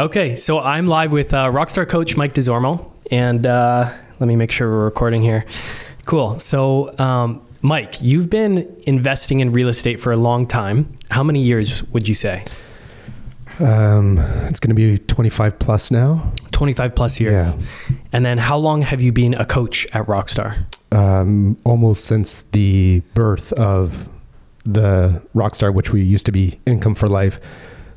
Okay, so I'm live with Rockstar coach Mike Desormeaux, and let me make sure we're recording here. Cool. So, Mike, you've been investing in real estate for a long time. How many years would you say? It's going to be 25 plus now. 25 plus years. Yeah. And then how long have you been a coach at Rockstar? Almost since the birth of the Rockstar, which we used to be Income for Life.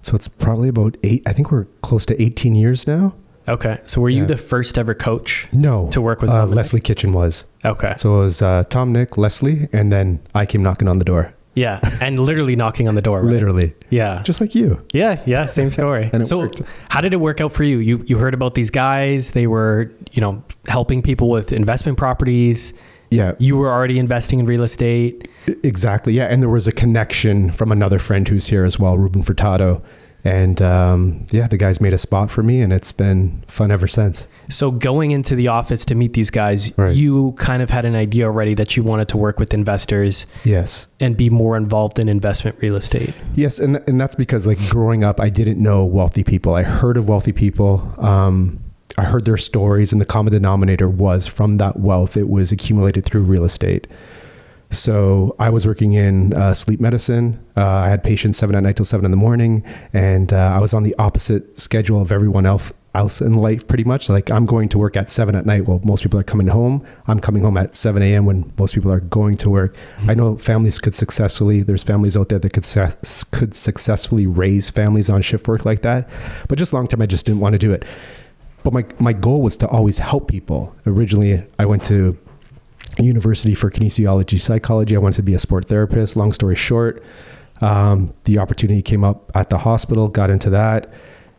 So it's probably about I think we're close to 18 years now. Okay. So were you the first ever coach? No. To work with Leslie Kitchen was. Okay. So it was Tom, Nick, Leslie, and then I came knocking on the door. Yeah. And literally knocking on the door, right? Literally. Yeah. Just like you. Yeah. Same story. And so worked. How did it work out for you? You heard about these guys. They were, helping people with investment properties. Yeah. You were already investing in real estate. Exactly. Yeah. And there was a connection from another friend who's here as well, Ruben Furtado. And the guys made a spot for me, and it's been fun ever since. So going into the office to meet these guys, right. You kind of had an idea already that you wanted to work with investors. Yes. And be more involved in investment real estate. Yes. And that's because growing up, I didn't know wealthy people. I heard of wealthy people. I heard their stories, and the common denominator was from that wealth, it was accumulated through real estate. So I was working in sleep medicine. I had patients 7 at night till 7 in the morning. And I was on the opposite schedule of everyone else in life, pretty much. Like, I'm going to work at 7 at night while most people are coming home. I'm coming home at 7 a.m. when most people are going to work. Mm-hmm. I know families there's families out there that could successfully raise families on shift work like that. But just long term, I just didn't want to do it. But my goal was to always help people. Originally, I went to university for kinesiology, psychology. I wanted to be a sport therapist. Long story short, the opportunity came up at the hospital, got into that.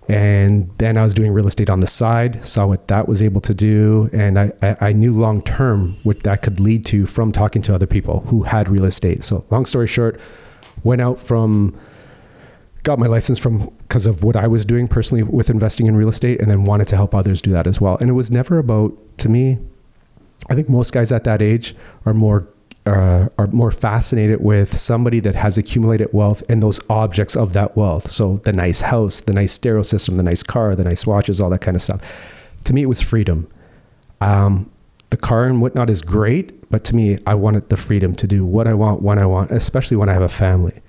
And then I was doing real estate on the side, saw what that was able to do. And I knew long-term what that could lead to from talking to other people who had real estate. So long story short, got my license because of what I was doing personally with investing in real estate, and then wanted to help others do that as well. And it was never about, to me, I think most guys at that age are more fascinated with somebody that has accumulated wealth and those objects of that wealth. So the nice house, the nice stereo system, the nice car, the nice watches, all that kind of stuff. To me, it was freedom. The car and whatnot is great, but to me, I wanted the freedom to do what I want, when I want, especially when I have a family.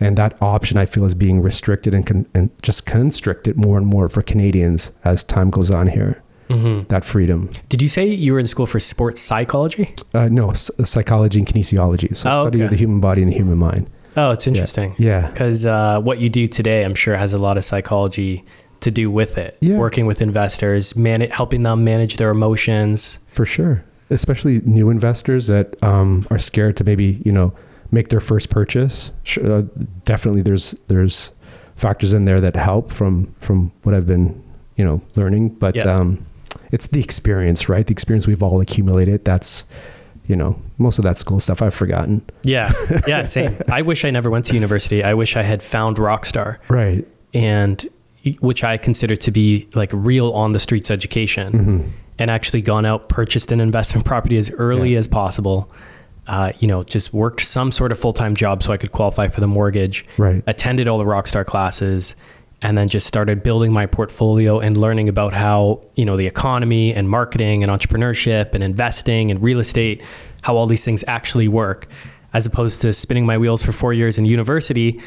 And that option, I feel, is being restricted and just constricted more and more for Canadians as time goes on here. Mm-hmm. That freedom. Did you say you were in school for sports psychology? No, psychology and kinesiology. So study of the human body and the human mind. Oh, it's interesting. Yeah. Because what you do today, I'm sure, has a lot of psychology to do with it. Yeah. Working with investors, helping them manage their emotions. For sure. Especially new investors that are scared to maybe, make their first purchase. Definitely there's factors in there that help from what I've been, learning. But it's the experience, right? The experience we've all accumulated. That's, most of that school stuff I've forgotten. Yeah, same. I wish I never went to university. I wish I had found Rockstar. Right. And which I consider to be like real on the streets education, mm-hmm. and actually gone out, purchased an investment property as early as possible. Just worked some sort of full-time job so I could qualify for the mortgage. Right. Attended all the Rockstar classes, and then just started building my portfolio and learning about how, the economy and marketing and entrepreneurship and investing and real estate, how all these things actually work, as opposed to spinning my wheels for 4 years in university,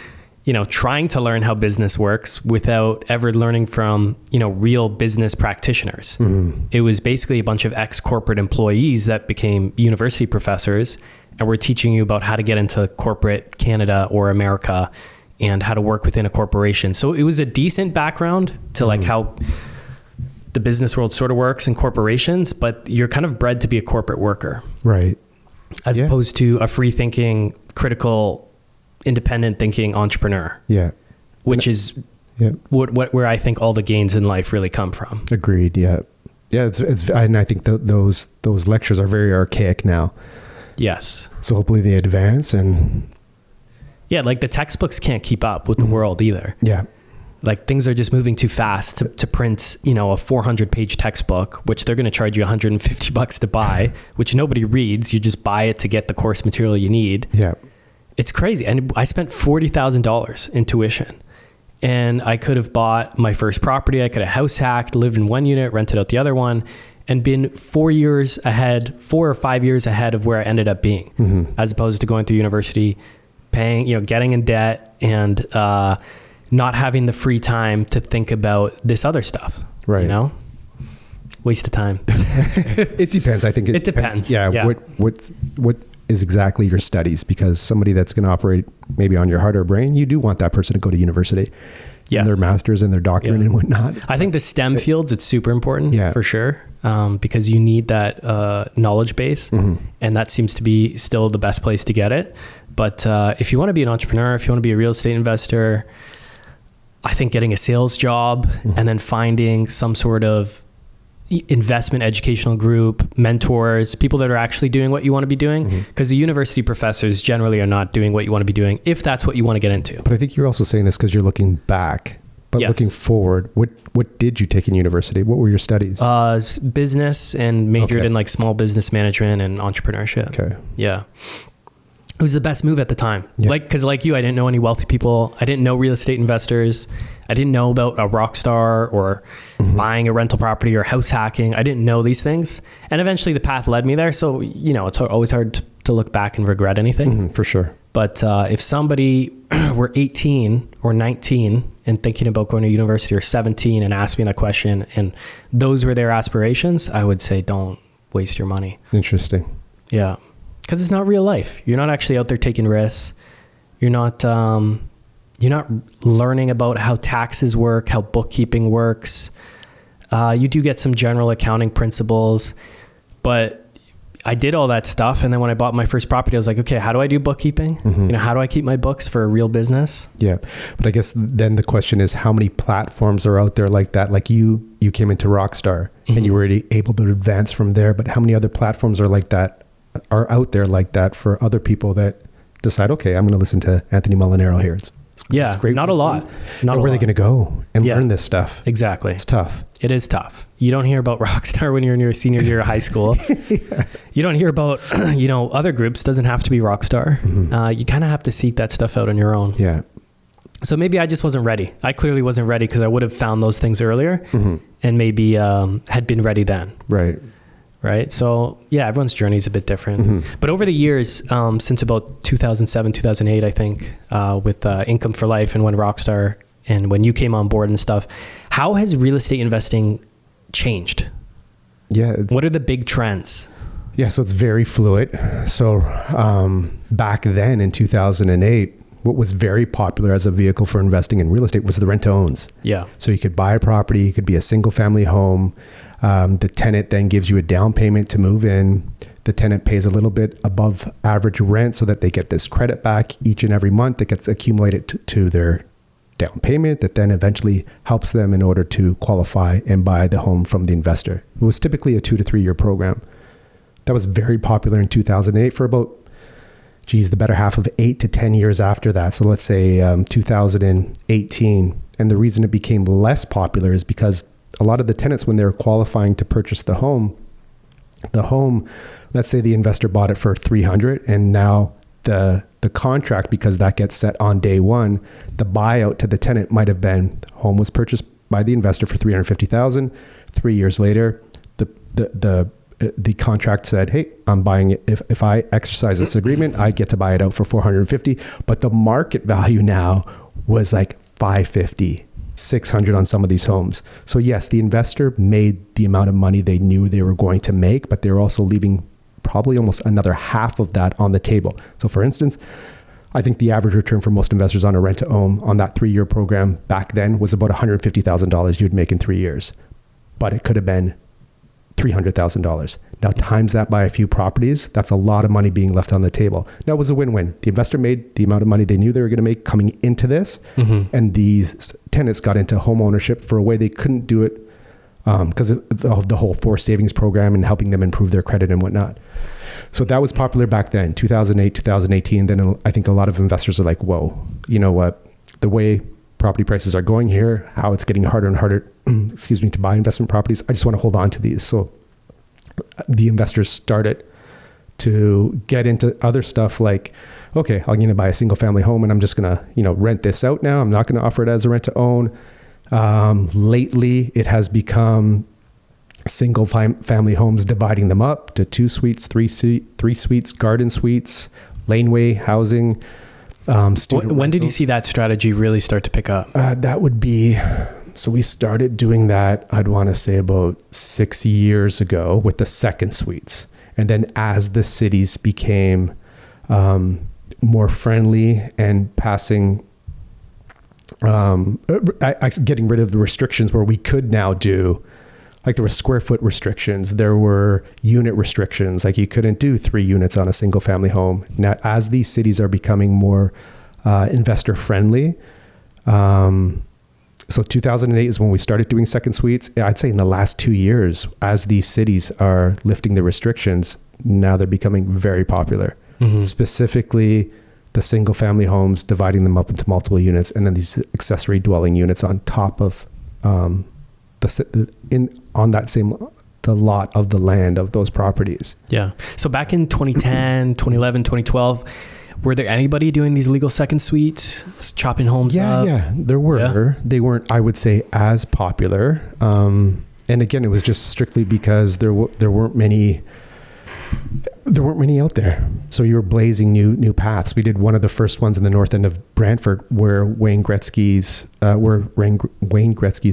trying to learn how business works without ever learning from, real business practitioners. Mm-hmm. It was basically a bunch of ex-corporate employees that became university professors and were teaching you about how to get into corporate Canada or America and how to work within a corporation. So it was a decent background to like how the business world sort of works in corporations, but you're kind of bred to be a corporate worker. Right. As opposed to a free thinking, critical, independent thinking entrepreneur. Yeah. Which is where I think all the gains in life really come from. Agreed. Yeah. Yeah. It's and I think those lectures are very archaic now. Yes. So hopefully they advance and. Yeah. Like the textbooks can't keep up with the world either. Yeah. Like things are just moving too fast to print, a 400-page textbook, which they're going to charge you $150 to buy, which nobody reads. You just buy it to get the course material you need. Yeah. It's crazy. And I spent $40,000 in tuition. And I could have bought my first property. I could have house hacked, lived in one unit, rented out the other one, and been 4 or 5 years ahead of where I ended up being, as opposed to going through university, paying, getting in debt, and not having the free time to think about this other stuff. Right. Waste of time. It depends. I think it depends. Yeah. What is exactly your studies? Because somebody that's going to operate maybe on your heart or brain, you do want that person to go to university, and their master's and their doctorate and whatnot. I think the STEM fields, it's super important for sure. Because you need that knowledge base, and that seems to be still the best place to get it. But if you want to be an entrepreneur, if you want to be a real estate investor, I think getting a sales job and then finding some sort of investment educational group, mentors, people that are actually doing what you want to be doing, because the university professors generally are not doing what you want to be doing, if that's what you want to get into. But I think you're also saying this because you're looking back. But looking forward, what did you take in university? What were your studies? Business, and majored in like small business management and entrepreneurship. Okay. Yeah. It was the best move at the time. Yeah. Cause like you, I didn't know any wealthy people. I didn't know real estate investors. I didn't know about a rock star or buying a rental property or house hacking. I didn't know these things. And eventually the path led me there. So, it's always hard to look back and regret anything. For sure. But if somebody were 18 or 19 and thinking about going to university, or 17 and asked me that question, and those were their aspirations, I would say, don't waste your money. Interesting. Yeah. Because it's not real life. You're not actually out there taking risks. You're not learning about how taxes work, how bookkeeping works. You do get some general accounting principles, but I did all that stuff. And then when I bought my first property, I was like, okay, how do I do bookkeeping? How do I keep my books for a real business? Yeah. But I guess then the question is, how many platforms are out there like that? Like you came into Rockstar and you were already able to advance from there, but how many other platforms are out there like that for other people that decide, okay, I'm going to listen to Anthony Molinaro here. It's great. Not a lot. Where are they going to go and learn this stuff? Exactly. It's tough. It is tough. You don't hear about Rockstar when you're in your senior year of high school. You don't hear about, other groups. Doesn't have to be Rockstar. You kind of have to seek that stuff out on your own. Yeah. So maybe I just wasn't ready. I clearly wasn't ready, because I would have found those things earlier and maybe had been ready then. Right. So yeah, everyone's journey is a bit different. But over the years, since about 2007, 2008, I think, with Income for Life and when Rockstar and when you came on board and stuff, how has real estate investing changed? Yeah. What are the big trends? Yeah. So it's very fluid. So back then in 2008, what was very popular as a vehicle for investing in real estate was the rent to owns. Yeah. So you could buy a property, it could be a single family home. The tenant then gives you a down payment to move in. The tenant pays a little bit above average rent so that they get this credit back each and every month that gets accumulated to their down payment that then eventually helps them in order to qualify and buy the home from the investor. It was typically a 2 to 3 year program. That was very popular in 2008 for about, the better half of 8 to 10 years after that. So let's say 2018. And the reason it became less popular is because a lot of the tenants, when they were qualifying to purchase the home, let's say the investor bought it for $300, and now the contract, because that gets set on day one, the buyout to the tenant might have been, the home was purchased by the investor for $350,000. 3 years later, the contract said, hey, I'm buying it. If I exercise this agreement, I get to buy it out for $450. But the market value now was like $550, $600 on some of these homes. So yes, the investor made the amount of money they knew they were going to make, but they're also leaving probably almost another half of that on the table. So for instance, I think the average return for most investors on a rent to own on that 3 year program back then was about $150,000 you'd make in 3 years, but it could have been $300,000. Now times that by a few properties, that's a lot of money being left on the table. Now it was a win-win. The investor made the amount of money they knew they were going to make coming into this, and these tenants got into home ownership for a way they couldn't do it because of the whole forced savings program and helping them improve their credit and whatnot. So that was popular back then, 2008, 2018. Then I think a lot of investors are like, whoa, you know what? The way property prices are going here, how it's getting harder and harder, to buy investment properties. I just want to hold on to these. So the investors started to get into other stuff like, okay, I'm going to buy a single family home and I'm just going to, rent this out now. I'm not going to offer it as a rent to own. Lately, it has become single family homes, dividing them up to 2 suites, 3 suites, garden suites, laneway housing. When did you see that strategy really start to pick up? That would be, so we started doing that, I'd want to say about 6 years ago with the second suites. And then as the cities became more friendly and passing, getting rid of the restrictions where we could now do, like there were square foot restrictions, there were unit restrictions, like you couldn't do 3 units on a single family home. Now, as these cities are becoming more investor friendly, so 2008 is when we started doing second suites. I'd say in the last 2 years, as these cities are lifting the restrictions, now they're becoming very popular. Mm-hmm. Specifically, the single family homes, dividing them up into multiple units, and then these accessory dwelling units on top of on that same the lot of the land of those properties. Yeah. So back in 2010, 2011, 2012, were there anybody doing these legal second suites, chopping homes up? Yeah, there were. Yeah. They weren't, I would say, as popular. And again, it was just strictly because there weren't many out there. So you were blazing new paths. We did one of the first ones in the north end of Brantford, where Wayne Gretzky's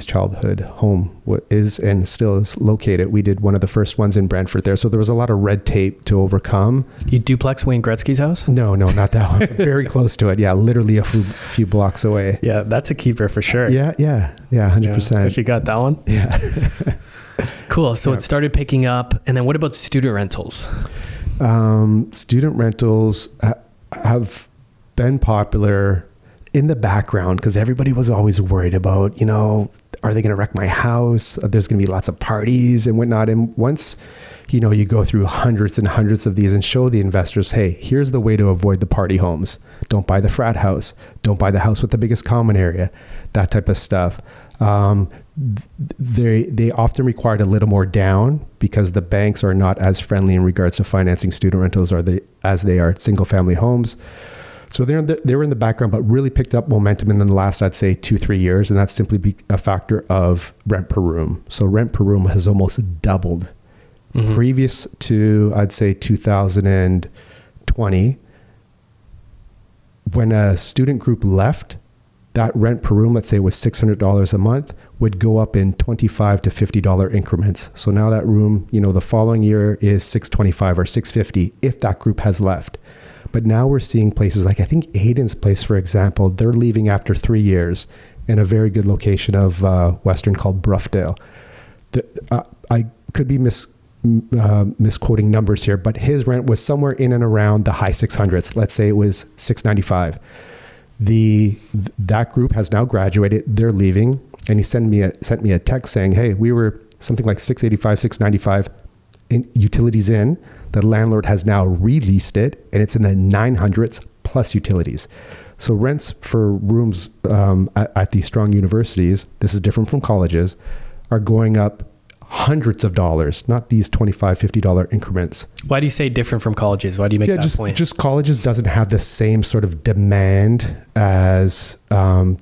childhood home is and still is located. We did one of the first ones in Brantford there. So there was a lot of red tape to overcome. You duplex Wayne Gretzky's house? No, not that one. Very close to it. Yeah, literally a few blocks away. Yeah, that's a keeper for sure. Yeah, 100%. Yeah, if you got that one. Yeah. Cool. So it started picking up. And then what about student rentals? Student rentals have been popular in the background because everybody was always worried about, are they going to wreck my house? There's going to be lots of parties and whatnot. And once, you go through hundreds and hundreds of these and show the investors, hey, here's the way to avoid the party homes. Don't buy the frat house. Don't buy the house with the biggest common area, that type of stuff. They often required a little more down because the banks are not as friendly in regards to financing student rentals as they are single family homes. So they were in the background, but really picked up momentum in the last, I'd say 2-3 years. And that's simply a factor of rent per room. So rent per room has almost doubled. Mm-hmm. Previous to, I'd say 2020, when a student group left, that rent per room, let's say it was $600 a month, would go up in $25 to $50 increments. So now that room, the following year is $625 or $650 if that group has left. But now we're seeing places like, I think Aiden's place, for example, they're leaving after 3 years in a very good location of Western called Broughdale. I could be misquoting numbers here, but his rent was somewhere in and around the high 600s. Let's say it was $695. That group has now graduated. They're leaving, and he sent me a text saying, "Hey, we were something like $685, $695 in utilities in. The landlord has now released it, and it's in the 900s plus utilities." So rents for rooms at these strong universities, this is different from colleges, are going up hundreds of dollars, not these $25, $50 increments. Why do you say different from colleges? Why do you make that point? Just colleges doesn't have the same sort of demand as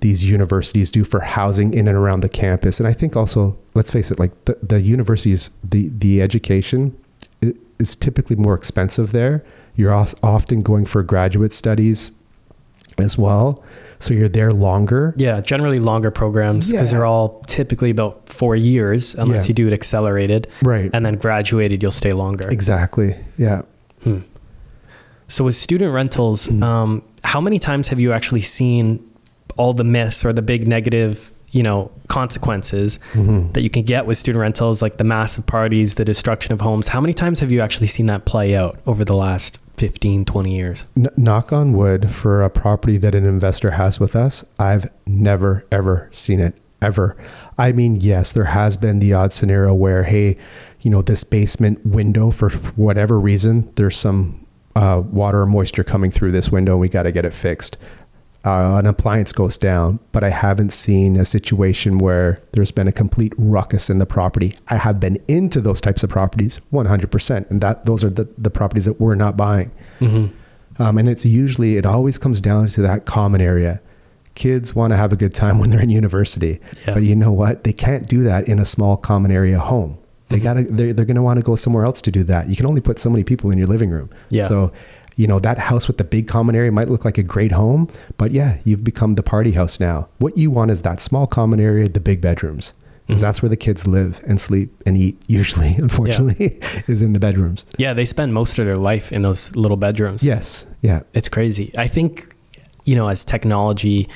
these universities do for housing in and around the campus. And I think also, let's face it, like the universities, the education is typically more expensive there. You're often going for graduate studies as well. So you're there longer. Yeah, generally longer programs because they're all typically about 4 years unless you do it accelerated. Right. And then graduated, you'll stay longer. Exactly. Yeah. So with student rentals, how many times have you actually seen all the myths or the big negative, consequences that you can get with student rentals, like the massive parties, the destruction of homes? How many times have you actually seen that play out over the last 15, 20 years? Knock on wood, for a property that an investor has with us, I've never, ever seen it, ever. I mean, yes, there has been the odd scenario where, hey, this basement window, for whatever reason, there's some water or moisture coming through this window and we got to get it fixed. an appliance goes down, but I haven't seen a situation where there's been a complete ruckus in the property. I have been into those types of properties 100%. And those are the properties that we're not buying. And it always comes down to that common area. Kids want to have a good time when they're in university, but you know what? They can't do that in a small common area home. They're going to want to go somewhere else to do that. You can only put so many people in your living room. So, that house with the big common area might look like a great home, but you've become the party house now. What you want is that small common area, the big bedrooms, because that's where the kids live and sleep and eat usually, unfortunately, is in the bedrooms. Yeah, they spend most of their life in those little bedrooms. Yes. Yeah. It's crazy. I think, as technology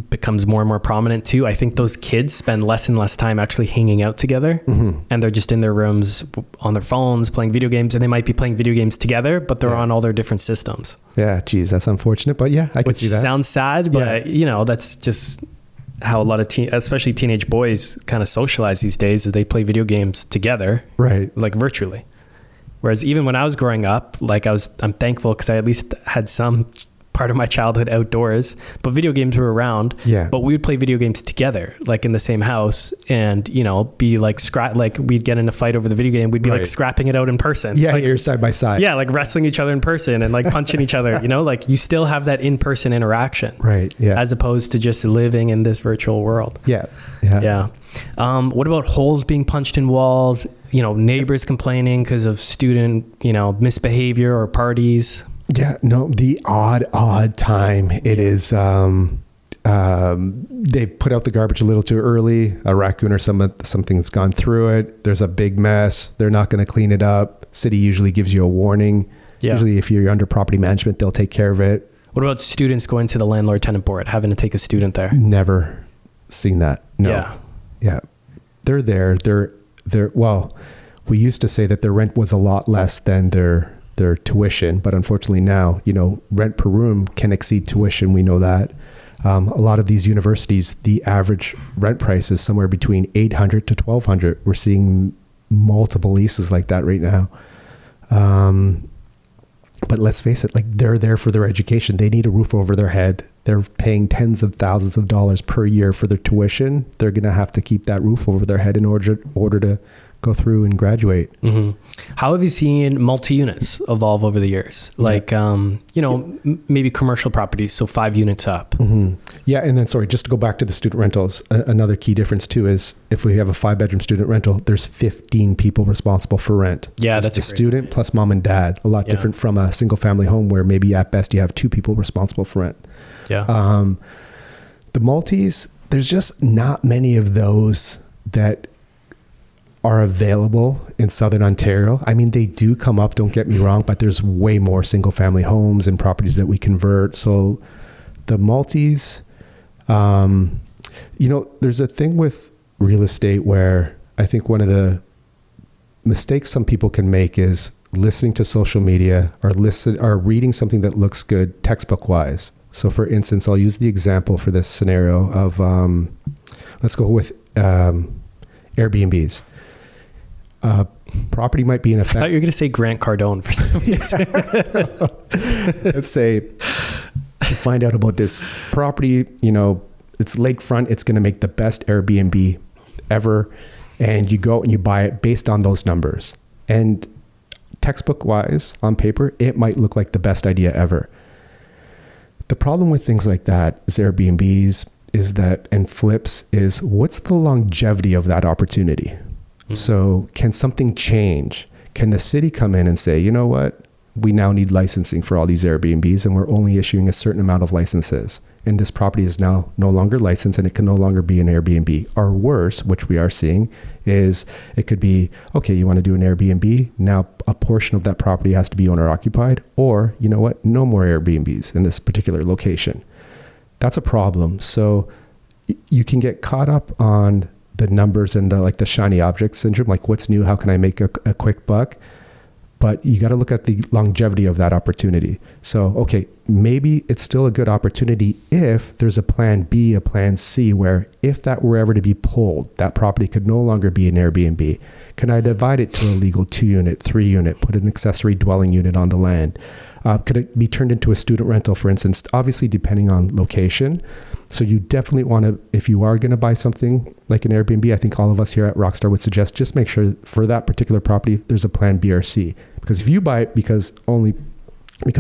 becomes more and more prominent too, I think those kids spend less and less time actually hanging out together, and they're just in their rooms on their phones playing video games, and they might be playing video games together, but they're on all their different systems. Yeah, geez, that's unfortunate, but I can see that. Which sounds sad, but that's just how a lot of especially teenage boys kind of socialize these days, is they play video games together, right? Like virtually. Whereas even when I was growing up, I'm thankful because I at least had some part of my childhood outdoors, but video games were around. But we would play video games together, like in the same house, and be like we'd get in a fight over the video game. We'd be like scrapping it out in person. You're side by side. Like wrestling each other in person and like punching each other. Like you still have that in-person interaction, right? As opposed to just living in this virtual world. What about holes being punched in walls? Neighbors complaining because of student misbehavior or parties. The odd time it is, they put out the garbage a little too early. A raccoon or something's gone through it. There's a big mess. They're not going to clean it up. City usually gives you a warning. Usually if you're under property management, they'll take care of it. What about students going to the landlord tenant board, having to take a student there? Never seen that. No. They're there. Well, we used to say that their rent was a lot less than their tuition, but unfortunately now, rent per room can exceed tuition. We know that. A lot of these universities, the average rent price is somewhere between $800 to $1,200. We're seeing multiple leases like that right now. But let's face it, they're there for their education. They need a roof over their head. They're paying tens of thousands of dollars per year for their tuition. They're going to have to keep that roof over their head in order to go through and graduate. How have you seen multi-units evolve over the years? Maybe commercial properties, so 5 units up. And then, just to go back to the student rentals, another key difference too is if we have a 5-bedroom student rental, there's 15 people responsible for rent. That's a student plus mom and dad. A lot different from a single family home where maybe at best you have 2 people responsible for rent. The multis, there's just not many of those that are available in Southern Ontario. I mean, they do come up, don't get me wrong, but there's way more single family homes and properties that we convert. So the multis, there's a thing with real estate where I think one of the mistakes some people can make is listening to social media or reading something that looks good textbook wise. So for instance, I'll use the example for this scenario of, let's go with Airbnbs. Property might be in effect. I thought you were going to say Grant Cardone for some reason. Let's say you find out about this property, it's lakefront. It's going to make the best Airbnb ever. And you go and you buy it based on those numbers. And textbook wise, on paper, it might look like the best idea ever. The problem with things like that is Airbnbs and flips is what's the longevity of that opportunity? So can something change? Can the city come in and say, you know what? We now need licensing for all these Airbnbs and we're only issuing a certain amount of licenses. And this property is now no longer licensed and it can no longer be an Airbnb. Or worse, which we are seeing, is it could be, okay, you want to do an Airbnb. Now a portion of that property has to be owner occupied, or you know what? No more Airbnbs in this particular location. That's a problem. So you can get caught up on the numbers and the shiny object syndrome, like what's new, how can I make a quick buck? But you got to look at the longevity of that opportunity. So, okay, maybe it's still a good opportunity if there's a plan B, a plan C, where if that were ever to be pulled, that property could no longer be an Airbnb. Can I divide it to a legal 2-unit, 3-unit, put an accessory dwelling unit on the land? Could it be turned into a student rental, for instance? Obviously, depending on location. So you definitely want to, if you are going to buy something like an Airbnb, I think all of us here at Rockstar would suggest just make sure for that particular property, there's a plan B or C. Because if you buy it because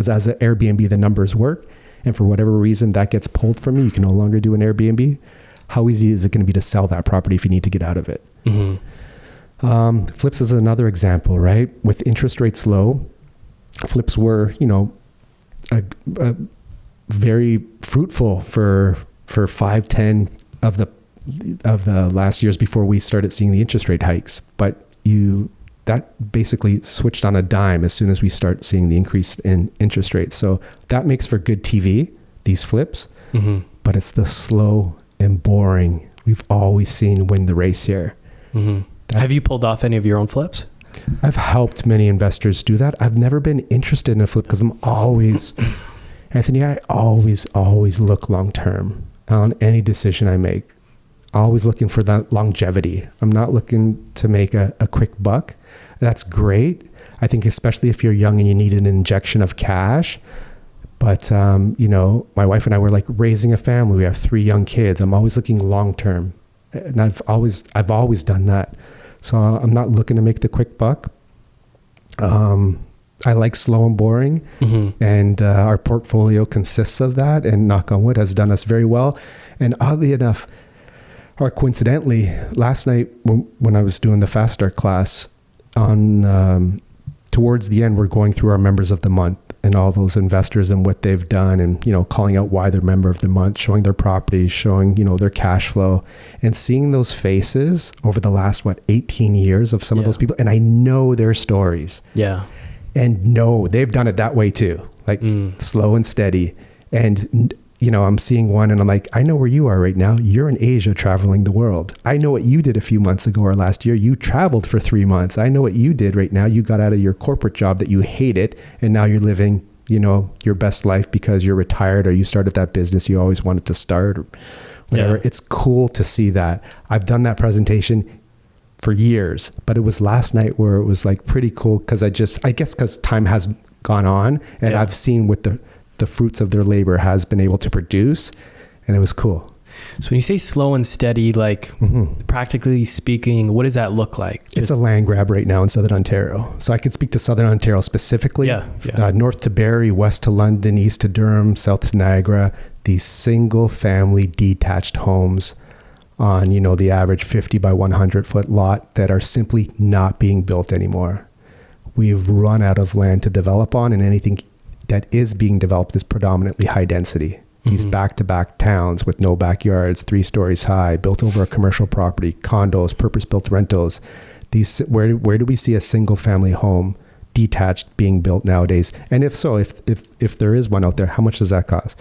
as an Airbnb, the numbers work, and for whatever reason that gets pulled from you can no longer do an Airbnb, how easy is it going to be to sell that property if you need to get out of it? Mm-hmm. Flips is another example, right? With interest rates low, flips were, a very fruitful for 5-10 of the last years before we started seeing the interest rate hikes. But that basically switched on a dime as soon as we start seeing the increase in interest rates. So that makes for good TV, these flips, mm-hmm. but it's the slow and boring we've always seen win the race here. Mm-hmm. Have you pulled off any of your own flips? I've helped many investors do that. I've never been interested in a flip because I'm always, Anthony, I always look long-term on any decision I make. Always looking for that longevity. I'm not looking to make a quick buck. That's great. I think especially if you're young and you need an injection of cash. But, my wife and I were like raising a family. We have 3 young kids. I'm always looking long-term. And I've always done that. So I'm not looking to make the quick buck. I like slow and boring. Mm-hmm. And our portfolio consists of that. And knock on wood, has done us very well. And oddly enough, or coincidentally, last night when I was doing the Fast Start class, towards the end, we're going through our members of the month and all those investors and what they've done, and calling out why they're member of the month, showing their properties, showing their cash flow, and seeing those faces over the last 18 years of some of those people, and I know their stories. Yeah, and no, they've done it that way too, slow and steady, and. I'm seeing one and I'm like, I know where you are right now. You're in Asia traveling the world. I know what you did a few months ago or last year. You traveled for 3 months. I know what you did right now. You got out of your corporate job that you hated and now you're living, your best life because you're retired or you started that business you always wanted to start or whatever. Yeah. It's cool to see that. I've done that presentation for years, but it was last night where it was pretty cool because I guess because time has gone on and I've seen what the fruits of their labor has been able to produce, and it was cool. So when you say slow and steady, practically speaking, what does that look like? It's a land grab right now in Southern Ontario. So I can speak to Southern Ontario specifically. North to Barrie, west to London, east to Durham, south to Niagara, these single family detached homes on, the average 50 by 100 foot lot that are simply not being built anymore. We've run out of land to develop on, and anything that is being developed is predominantly high density. These mm-hmm. back-to-back towns with no backyards, 3 stories high, built over a commercial property, condos, purpose-built rentals. These where do we see a single-family home detached being built nowadays? And if so, if there is one out there, how much does that cost?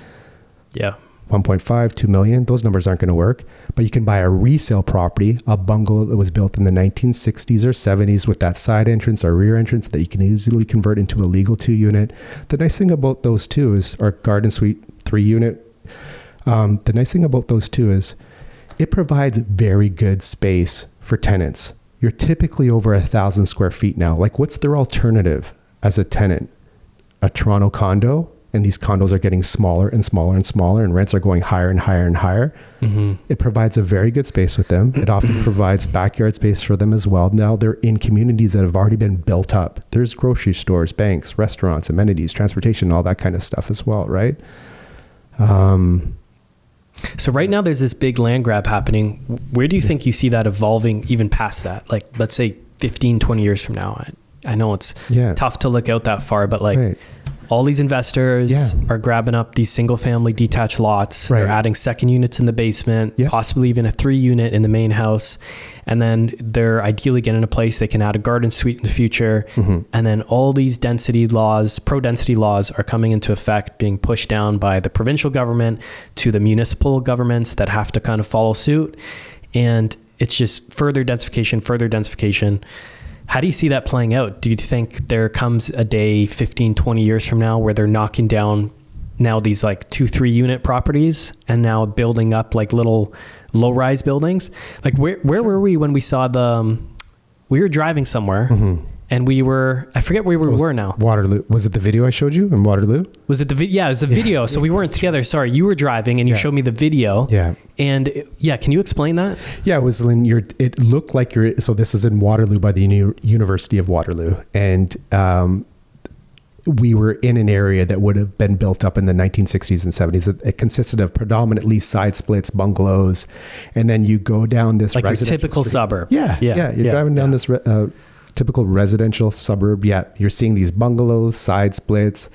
Yeah. 1.5, 2 million, those numbers aren't going to work. But you can buy a resale property, a bungalow that was built in the 1960s or 70s with that side entrance or rear entrance that you can easily convert into a legal 2-unit. The nice thing about those two is, or garden suite 3-unit, the nice thing about those two is it provides very good space for tenants. You're typically over 1,000 square feet now. What's their alternative as a tenant? A Toronto condo? And these condos are getting smaller and smaller and smaller, and rents are going higher and higher and higher. Mm-hmm. It provides a very good space with them. It often provides backyard space for them as well. Now they're in communities that have already been built up. There's grocery stores, banks, restaurants, amenities, transportation, all that kind of stuff as well, right? So right now there's this big land grab happening. Where do you think you see that evolving even past that? Let's say 15, 20 years from now. I know it's tough to look out that far, but right. All these investors are grabbing up these single family detached lots. Right. They're adding second units in the basement, possibly even a 3-unit in the main house. And then they're ideally getting a place they can add a garden suite in the future. Mm-hmm. And then all these density laws, pro-density laws are coming into effect, being pushed down by the provincial government to the municipal governments that have to kind of follow suit. And it's just further densification. How do you see that playing out? Do you think there comes a day 15, 20 years from now where they're knocking down now these 2-3 unit properties and now building up little low-rise buildings? Where were we when we saw we were driving somewhere mm-hmm. And I forget where we were now. Waterloo. Was it the video I showed you in Waterloo? Was it yeah, it was the video. So we weren't together. Sorry. You were driving and you showed me the video. Yeah. And can you explain that? Yeah, it was it looked like so this is in Waterloo by the University of Waterloo. And, we were in an area that would have been built up in the 1960s and 70s. It consisted of predominantly side splits, bungalows, and then you go down this like your typical street. suburb. Yeah. You're driving down this typical residential suburb. Yeah, you're seeing these bungalows, side splits,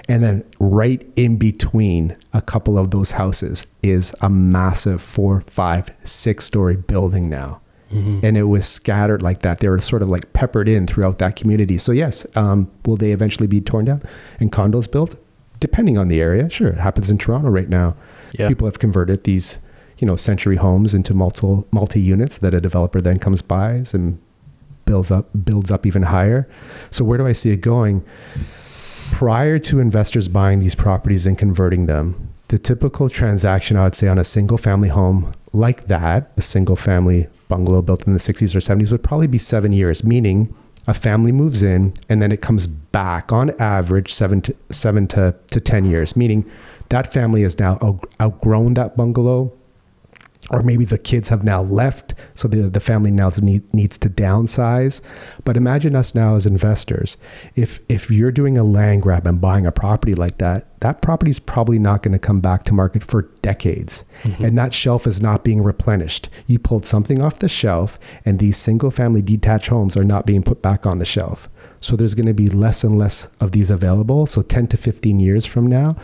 and then right in between a couple of those houses is a massive 4, 5, 6-story building now. Mm-hmm. And it was scattered like that. They were sort of like peppered in throughout that community. So yes, will they eventually be torn down and condos built? Depending on the area. Sure. It happens in Toronto right now. Yeah. People have converted these, century homes into multi-units that a developer then comes buys and builds up even higher. So where do I see it going? Prior to investors buying these properties and converting them, the typical transaction, I would say, on a single family home like that, a single family bungalow built in the 60s or 70s, would probably be 7 years, meaning a family moves in and then it comes back on average 7 to 10 years, meaning that family has now outgrown that bungalow, or maybe the kids have now left, so the family now needs to downsize. But imagine us now as investors. If you're doing a land grab and buying a property like that, that property is probably not going to come back to market for decades. Mm-hmm. And that shelf is not being replenished. You pulled something off the shelf, and these single-family detached homes are not being put back on the shelf. So there's going to be less and less of these available. So 10 to 15 years from now,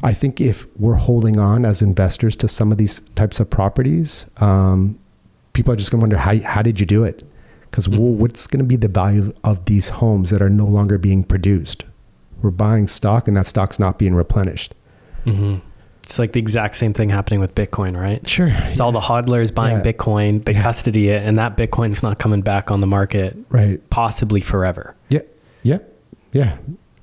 I think if we're holding on as investors to some of these types of properties, people are just going to wonder, how did you do it? Because what's going to be the value of these homes that are no longer being produced? We're buying stock and that stock's not being replenished. Mm-hmm. It's like the exact same thing happening with Bitcoin, right? Sure. It's all the hodlers buying Bitcoin, they custody it, and that Bitcoin's not coming back on the market, right? Possibly forever. Yeah.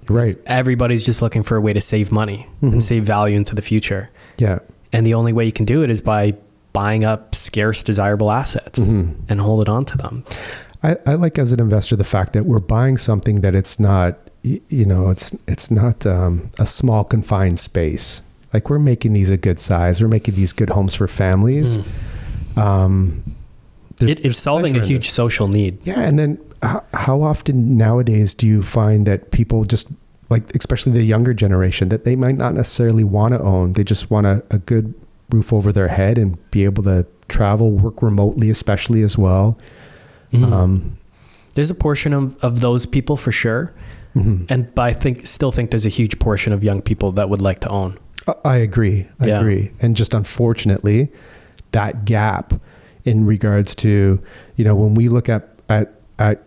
Right. Everybody's just looking for a way to save money and save value into the future. Yeah. And the only way you can do it is by buying up scarce, desirable assets and hold on to them. I like, as an investor, the fact that we're buying something that it's not, it's not a small confined space. Like, we're making these a good size. We're making these good homes for families. It's solving a huge social need. Yeah. And then how often nowadays do you find that people just, like, especially the younger generation, that they might not necessarily want to own, they just want a good roof over their head and be able to travel, work remotely, especially as well. There's a portion of those people for sure. But I still think there's a huge portion of young people that would like to own. I agree. I agree. And just unfortunately, that gap in regards to, when we look at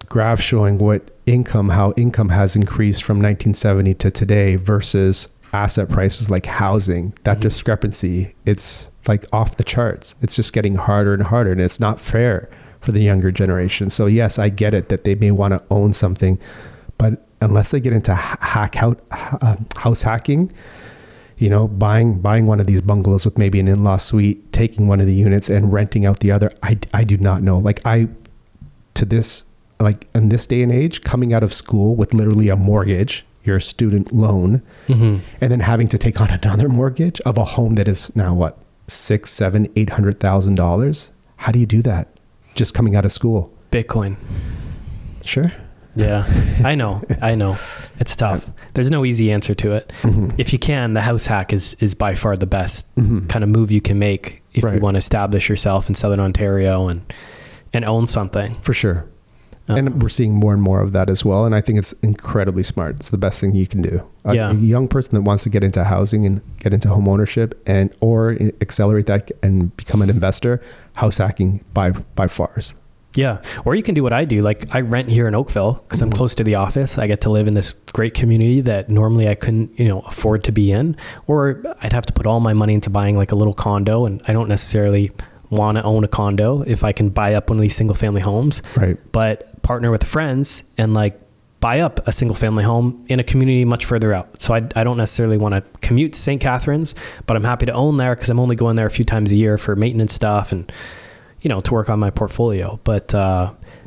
graphs showing how income has increased from 1970 to today versus asset prices like housing, that discrepancy, it's like off the charts. It's just getting harder and harder, and it's not fair for the younger generation. So yes, I get it that they may want to own something, but unless they get into house hacking, buying one of these bungalows with maybe an in-law suite, taking one of the units and renting out the other, I do not know. In this day and age, coming out of school with literally a mortgage, your student loan, and then having to take on another mortgage of a home that is now what, $600,000, $700,000, $800,000. How do you do that? Just coming out of school. Bitcoin. Sure. Yeah, I know. It's tough. There's no easy answer to it. If you can, the house hack is by far the best kind of move you can make if you want to establish yourself in Southern Ontario and own something. For sure. And we're seeing more and more of that as well. And I think it's incredibly smart. It's the best thing you can do. A young person that wants to get into housing and get into home ownership or accelerate that and become an investor, house hacking by far is. Yeah. Or you can do what I do. Like, I rent here in Oakville because I'm close to the office. I get to live in this great community that normally I couldn't, afford to be in, or I'd have to put all my money into buying like a little condo. And I don't necessarily want to own a condo if I can buy up one of these single family homes, right? But partner with friends and like buy up a single family home in a community much further out. So I don't necessarily want to commute to St. Catharines, but I'm happy to own there because I'm only going there a few times a year for maintenance stuff and, to work on my portfolio. But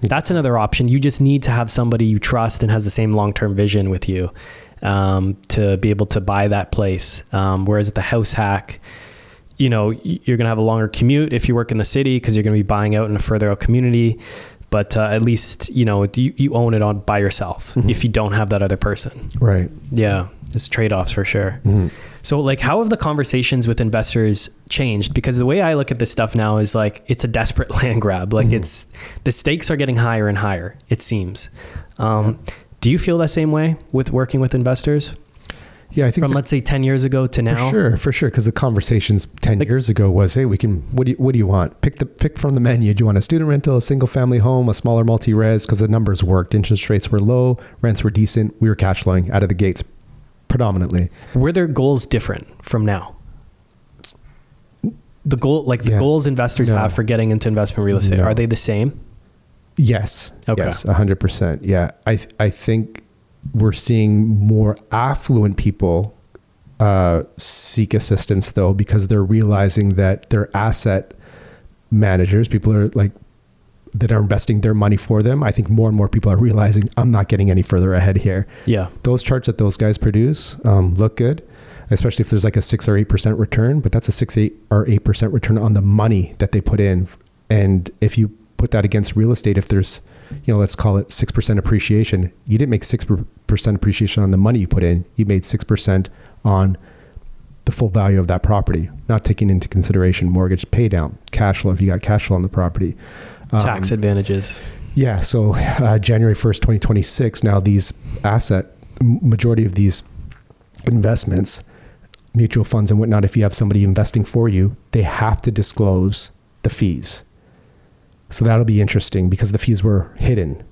that's another option. You just need to have somebody you trust and has the same long-term vision with you to be able to buy that place. Whereas at the house hack, you're going to have a longer commute if you work in the city because you're going to be buying out in a further out community. But at least, you own it on by yourself if you don't have that other person. Right. Yeah. There's trade-offs for sure. So like, how have the conversations with investors changed? Because the way I look at this stuff now is like, it's a desperate land grab. Like the stakes are getting higher and higher, it seems. Do you feel that same way with working with investors? Yeah, I think from let's say 10 years ago to now. For sure. Because the conversations 10 years ago was, hey, what do you want? Pick from the menu. Do you want a student rental, a single family home, a smaller multi-res? Because the numbers worked. Interest rates were low, rents were decent. We were cash flowing out of the gates predominantly. Were their goals different from now? The goals investors have for getting into investment real estate, are they the same? Yes. Okay. Yes, 100%. Yeah. I think we're seeing more affluent people seek assistance though, because they're realizing that their asset managers, people are like that are investing their money for them. I think more and more people are realizing I'm not getting any further ahead here. Yeah. Those charts that those guys produce look good, especially if there's like a 6 or 8% return, but that's a 6, 8 or 8% return on the money that they put in. And if you put that against real estate, if there's, let's call it 6% appreciation, you didn't make 6% appreciation on the money you put in. You made 6% on the full value of that property, not taking into consideration mortgage pay down, cash flow, if you got cash flow on the property. Tax advantages. Yeah. So January 1st, 2026, now these majority of these investments, mutual funds and whatnot, if you have somebody investing for you, they have to disclose the fees. So that'll be interesting because the fees were hidden.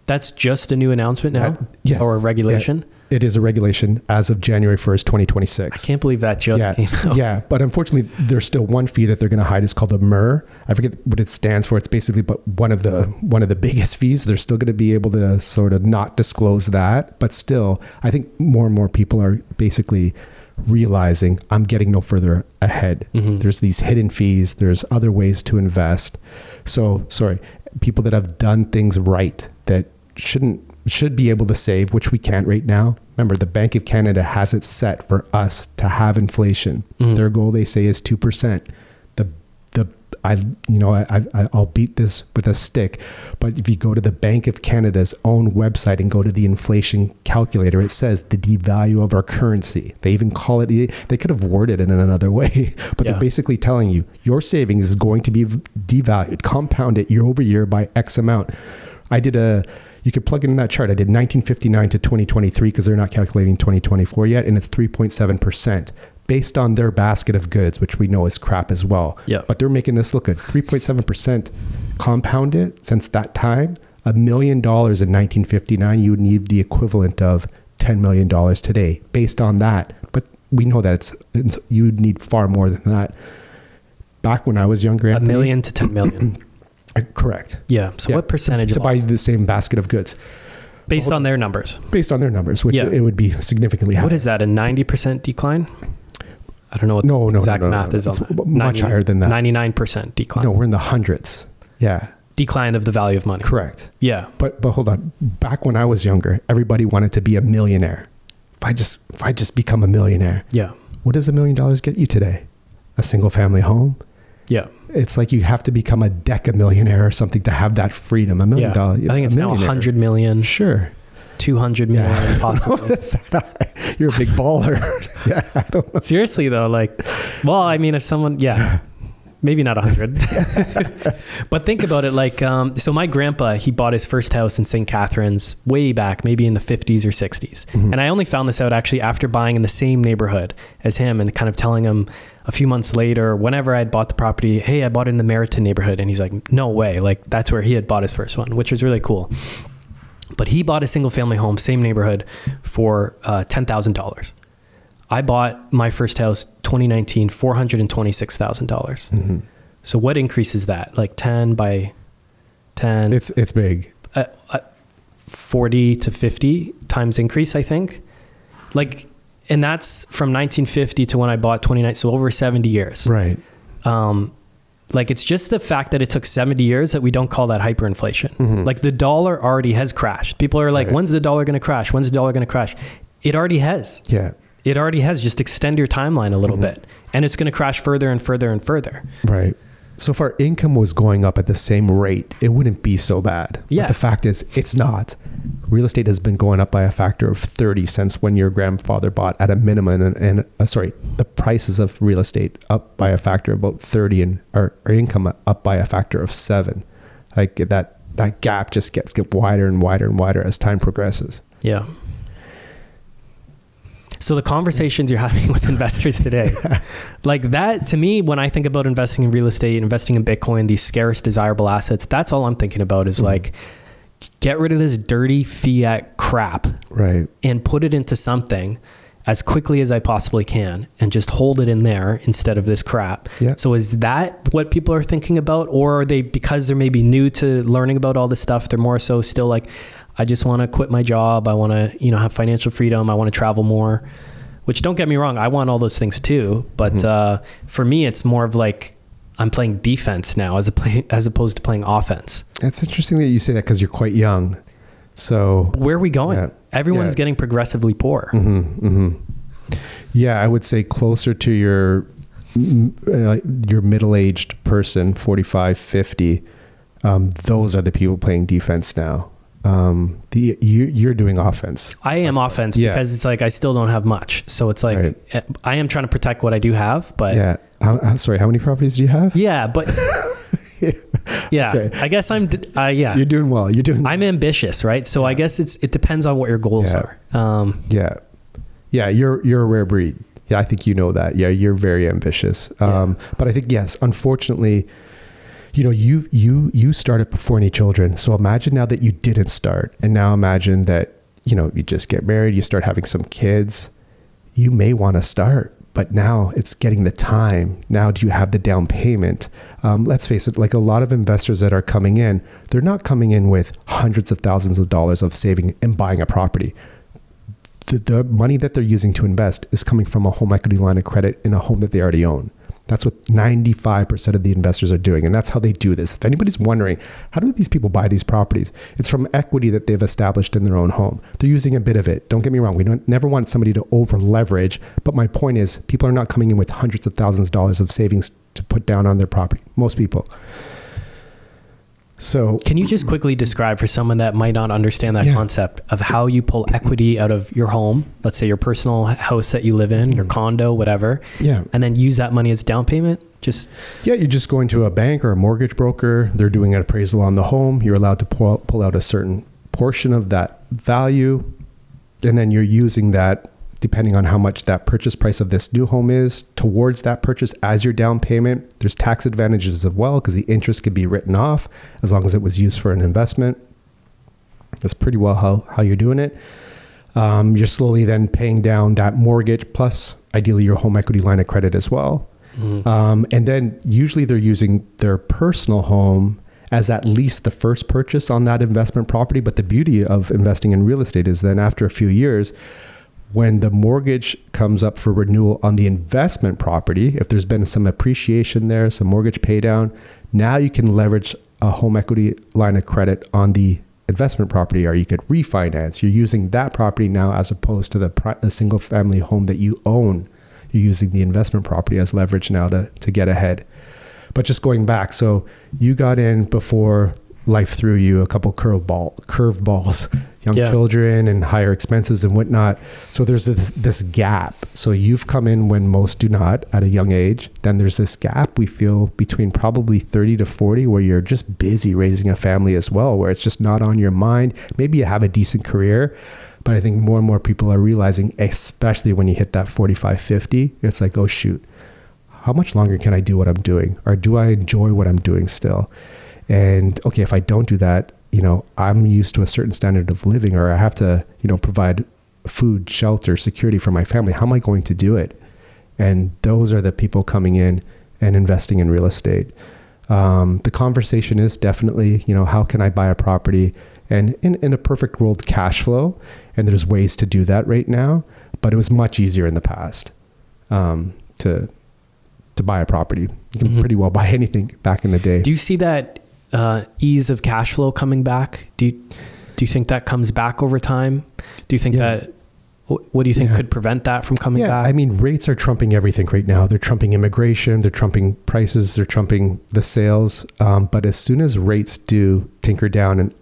That's just a new announcement now? Yes. Or a regulation? Yeah. It is a regulation as of January 1st, 2026. I can't believe that just came out. Yeah, but unfortunately, there's still one fee that they're going to hide. It's called a MER. I forget what it stands for. It's basically but one of the biggest fees. They're still going to be able to sort of not disclose that. But still, I think more and more people are basically realizing I'm getting no further ahead. Mm-hmm. There's these hidden fees. There's other ways to invest. So, people that have done things right that should be able to save, which we can't right now. Remember, the Bank of Canada has it set for us to have inflation. Mm-hmm. Their goal, they say, is 2%. I'll beat this with a stick, but if you go to the Bank of Canada's own website and go to the inflation calculator, it says the devalue of our currency. They even call it, they could have worded it in another way, but they're basically telling you your savings is going to be devalued, compound it year over year by X amount. You could plug it in that chart. I did 1959 to 2023 because they're not calculating 2024 yet, and it's 3.7%. Based on their basket of goods, which we know is crap as well. Yeah. But they're making this look good. 3.7% compounded since that time. $1 million in 1959, you would need the equivalent of $10 million today based on that. But we know that you would need far more than that. Back when I was younger, Anthony, $1 million to $10 million. Correct. Yeah. So what percentage to buy the same basket of goods? Based on their numbers. Based on their numbers, which it would be significantly higher. What is that, a 90% decline? I don't know what the exact math is on that. Much higher than that. 99% decline. No, we're in the hundreds. Yeah. Decline of the value of money. Correct. Yeah. But hold on. Back when I was younger, everybody wanted to be a millionaire. If I just become a millionaire. Yeah. What does $1 million get you today? A single family home? Yeah. It's like you have to become a millionaire or something to have that freedom. $1 million. I think it's now 100 million. Sure. 200 million possibly. You're a big baller. Yeah, I don't know. Seriously though, if someone, maybe not 100, but think about it. So my grandpa, he bought his first house in St. Catharines way back, maybe in the 50s or 60s. Mm-hmm. And I only found this out actually after buying in the same neighborhood as him and kind of telling him a few months later, whenever I'd bought the property, hey, I bought it in the Meriton neighborhood. And he's like, no way. Like that's where he had bought his first one, which was really cool. But he bought a single family home, same neighborhood, for $10,000. I bought my first house 2019, $426,000. Mm-hmm. So what increases that? Like 10 by 10? It's big. 40 to 50 times increase, I think. And that's from 1950 to when I bought 29, so over 70 years. Right. Like, it's just the fact that it took 70 years that we don't call that hyperinflation. Like, the dollar already has crashed. People are like, when's the dollar going to crash? When's the dollar going to crash? It already has. Yeah. It already has. Just extend your timeline a little bit, and it's going to crash further and further and further. Right. So if our income was going up at the same rate, it wouldn't be so bad. Yeah. But the fact is, it's not. Real estate has been going up by a factor of 30 since when your grandfather bought at a minimum, the prices of real estate up by a factor of about 30, and our income up by a factor of 7. Like that gap just gets wider and wider and wider as time progresses. Yeah. So the conversations you're having with investors today, like that, to me, when I think about investing in real estate, investing in Bitcoin, these scarce, desirable assets, that's all I'm thinking about is like, get rid of this dirty fiat crap, right, and put it into something as quickly as I possibly can and just hold it in there instead of this crap. Yeah. So is that what people are thinking about? Or are they, because they're maybe new to learning about all this stuff, they're more so still like, I just want to quit my job. I want to, have financial freedom. I want to travel more, which, don't get me wrong, I want all those things too. But for me, it's more of like, I'm playing defense now as opposed to playing offense. It's interesting that you say that because you're quite young. So where are we going? Everyone's getting progressively poor. Yeah, I would say closer to your middle-aged person, 45, 50. Those are the people playing defense now. You're doing offense. I am offense because it's like I still don't have much. So it's like I am trying to protect what I do have. But yeah. Sorry, how many properties do you have? Yeah, but yeah, okay. I guess I'm. You're doing well. I'm ambitious, right? So I guess it depends on what your goals are. Yeah. You're a rare breed. Yeah, I think you know that. Yeah, you're very ambitious. But I think yes, unfortunately, you started before any children. So imagine now that you didn't start, and now imagine that you just get married, you start having some kids. You may want to start, but now it's getting the time. Now do you have the down payment? Let's face it, like a lot of investors that are coming in, they're not coming in with hundreds of thousands of dollars of saving and buying a property. The money that they're using to invest is coming from a home equity line of credit in a home that they already own. That's what 95% of the investors are doing. And that's how they do this. If anybody's wondering, how do these people buy these properties? It's from equity that they've established in their own home. They're using a bit of it. Don't get me wrong. We never want somebody to over leverage. But my point is, people are not coming in with hundreds of thousands of dollars of savings to put down on their property. Most people. So can you just quickly describe for someone that might not understand that concept of how you pull equity out of your home, let's say your personal house that you live in, your condo, whatever, and then use that money as down payment? You just go into a bank or a mortgage broker. They're doing an appraisal on the home. You're allowed to pull out a certain portion of that value, and then you're using that, depending on how much that purchase price of this new home is, towards that purchase as your down payment. There's tax advantages as well because the interest could be written off as long as it was used for an investment. That's pretty well how you're doing it. You're slowly then paying down that mortgage plus ideally your home equity line of credit as well. And then usually they're using their personal home as at least the first purchase on that investment property. But the beauty of investing in real estate is then after a few years, when the mortgage comes up for renewal on the investment property, if there's been some appreciation there, some mortgage pay down, now you can leverage a home equity line of credit on the investment property, or you could refinance. You're using that property now as opposed to the single family home that you own. You're using the investment property as leverage now to get ahead. But just going back, so you got in before life threw you a couple curveballs, young children and higher expenses and whatnot. So there's this gap. So you've come in when most do not at a young age. Then there's this gap we feel between probably 30 to 40 where you're just busy raising a family as well, where it's just not on your mind. Maybe you have a decent career, but I think more and more people are realizing, especially when you hit that 45, 50, it's like, oh shoot, how much longer can I do what I'm doing? Or do I enjoy what I'm doing still? And okay, if I don't do that, I'm used to a certain standard of living, or I have to, provide food, shelter, security for my family. How am I going to do it? And those are the people coming in and investing in real estate. The conversation is definitely, how can I buy a property? And in a perfect world, cash flow. And there's ways to do that right now, but it was much easier in the past to to buy a property. You can pretty well buy anything back in the day. Do you see that ease of cash flow coming back? Do you think that comes back over time? Do you think that, what do you think could prevent that from coming back? I mean, rates are trumping everything right now. They're trumping immigration, they're trumping prices, they're trumping the sales. But as soon as rates do tinker down, and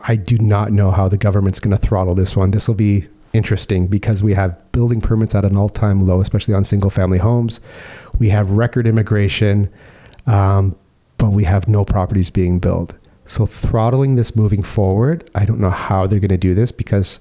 I do not know how the government's going to throttle this one. This will be interesting because we have building permits at an all-time low, especially on single-family homes. We have record immigration, but we have no properties being built. So throttling this moving forward, I don't know how they're going to do this because,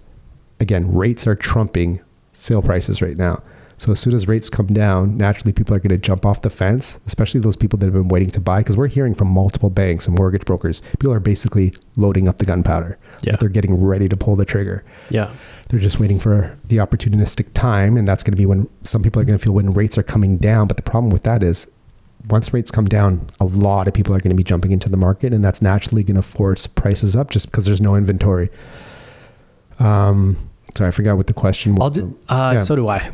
again, rates are trumping sale prices right now. So as soon as rates come down, naturally people are going to jump off the fence, especially those people that have been waiting to buy, because we're hearing from multiple banks and mortgage brokers, people are basically loading up the gunpowder. Yeah. They're getting ready to pull the trigger. Yeah. They're just waiting for the opportunistic time. And that's going to be when some people are going to feel when rates are coming down. But the problem with that is once rates come down, a lot of people are going to be jumping into the market, and that's naturally going to force prices up just because there's no inventory. Sorry, I forgot what the question was. So do I.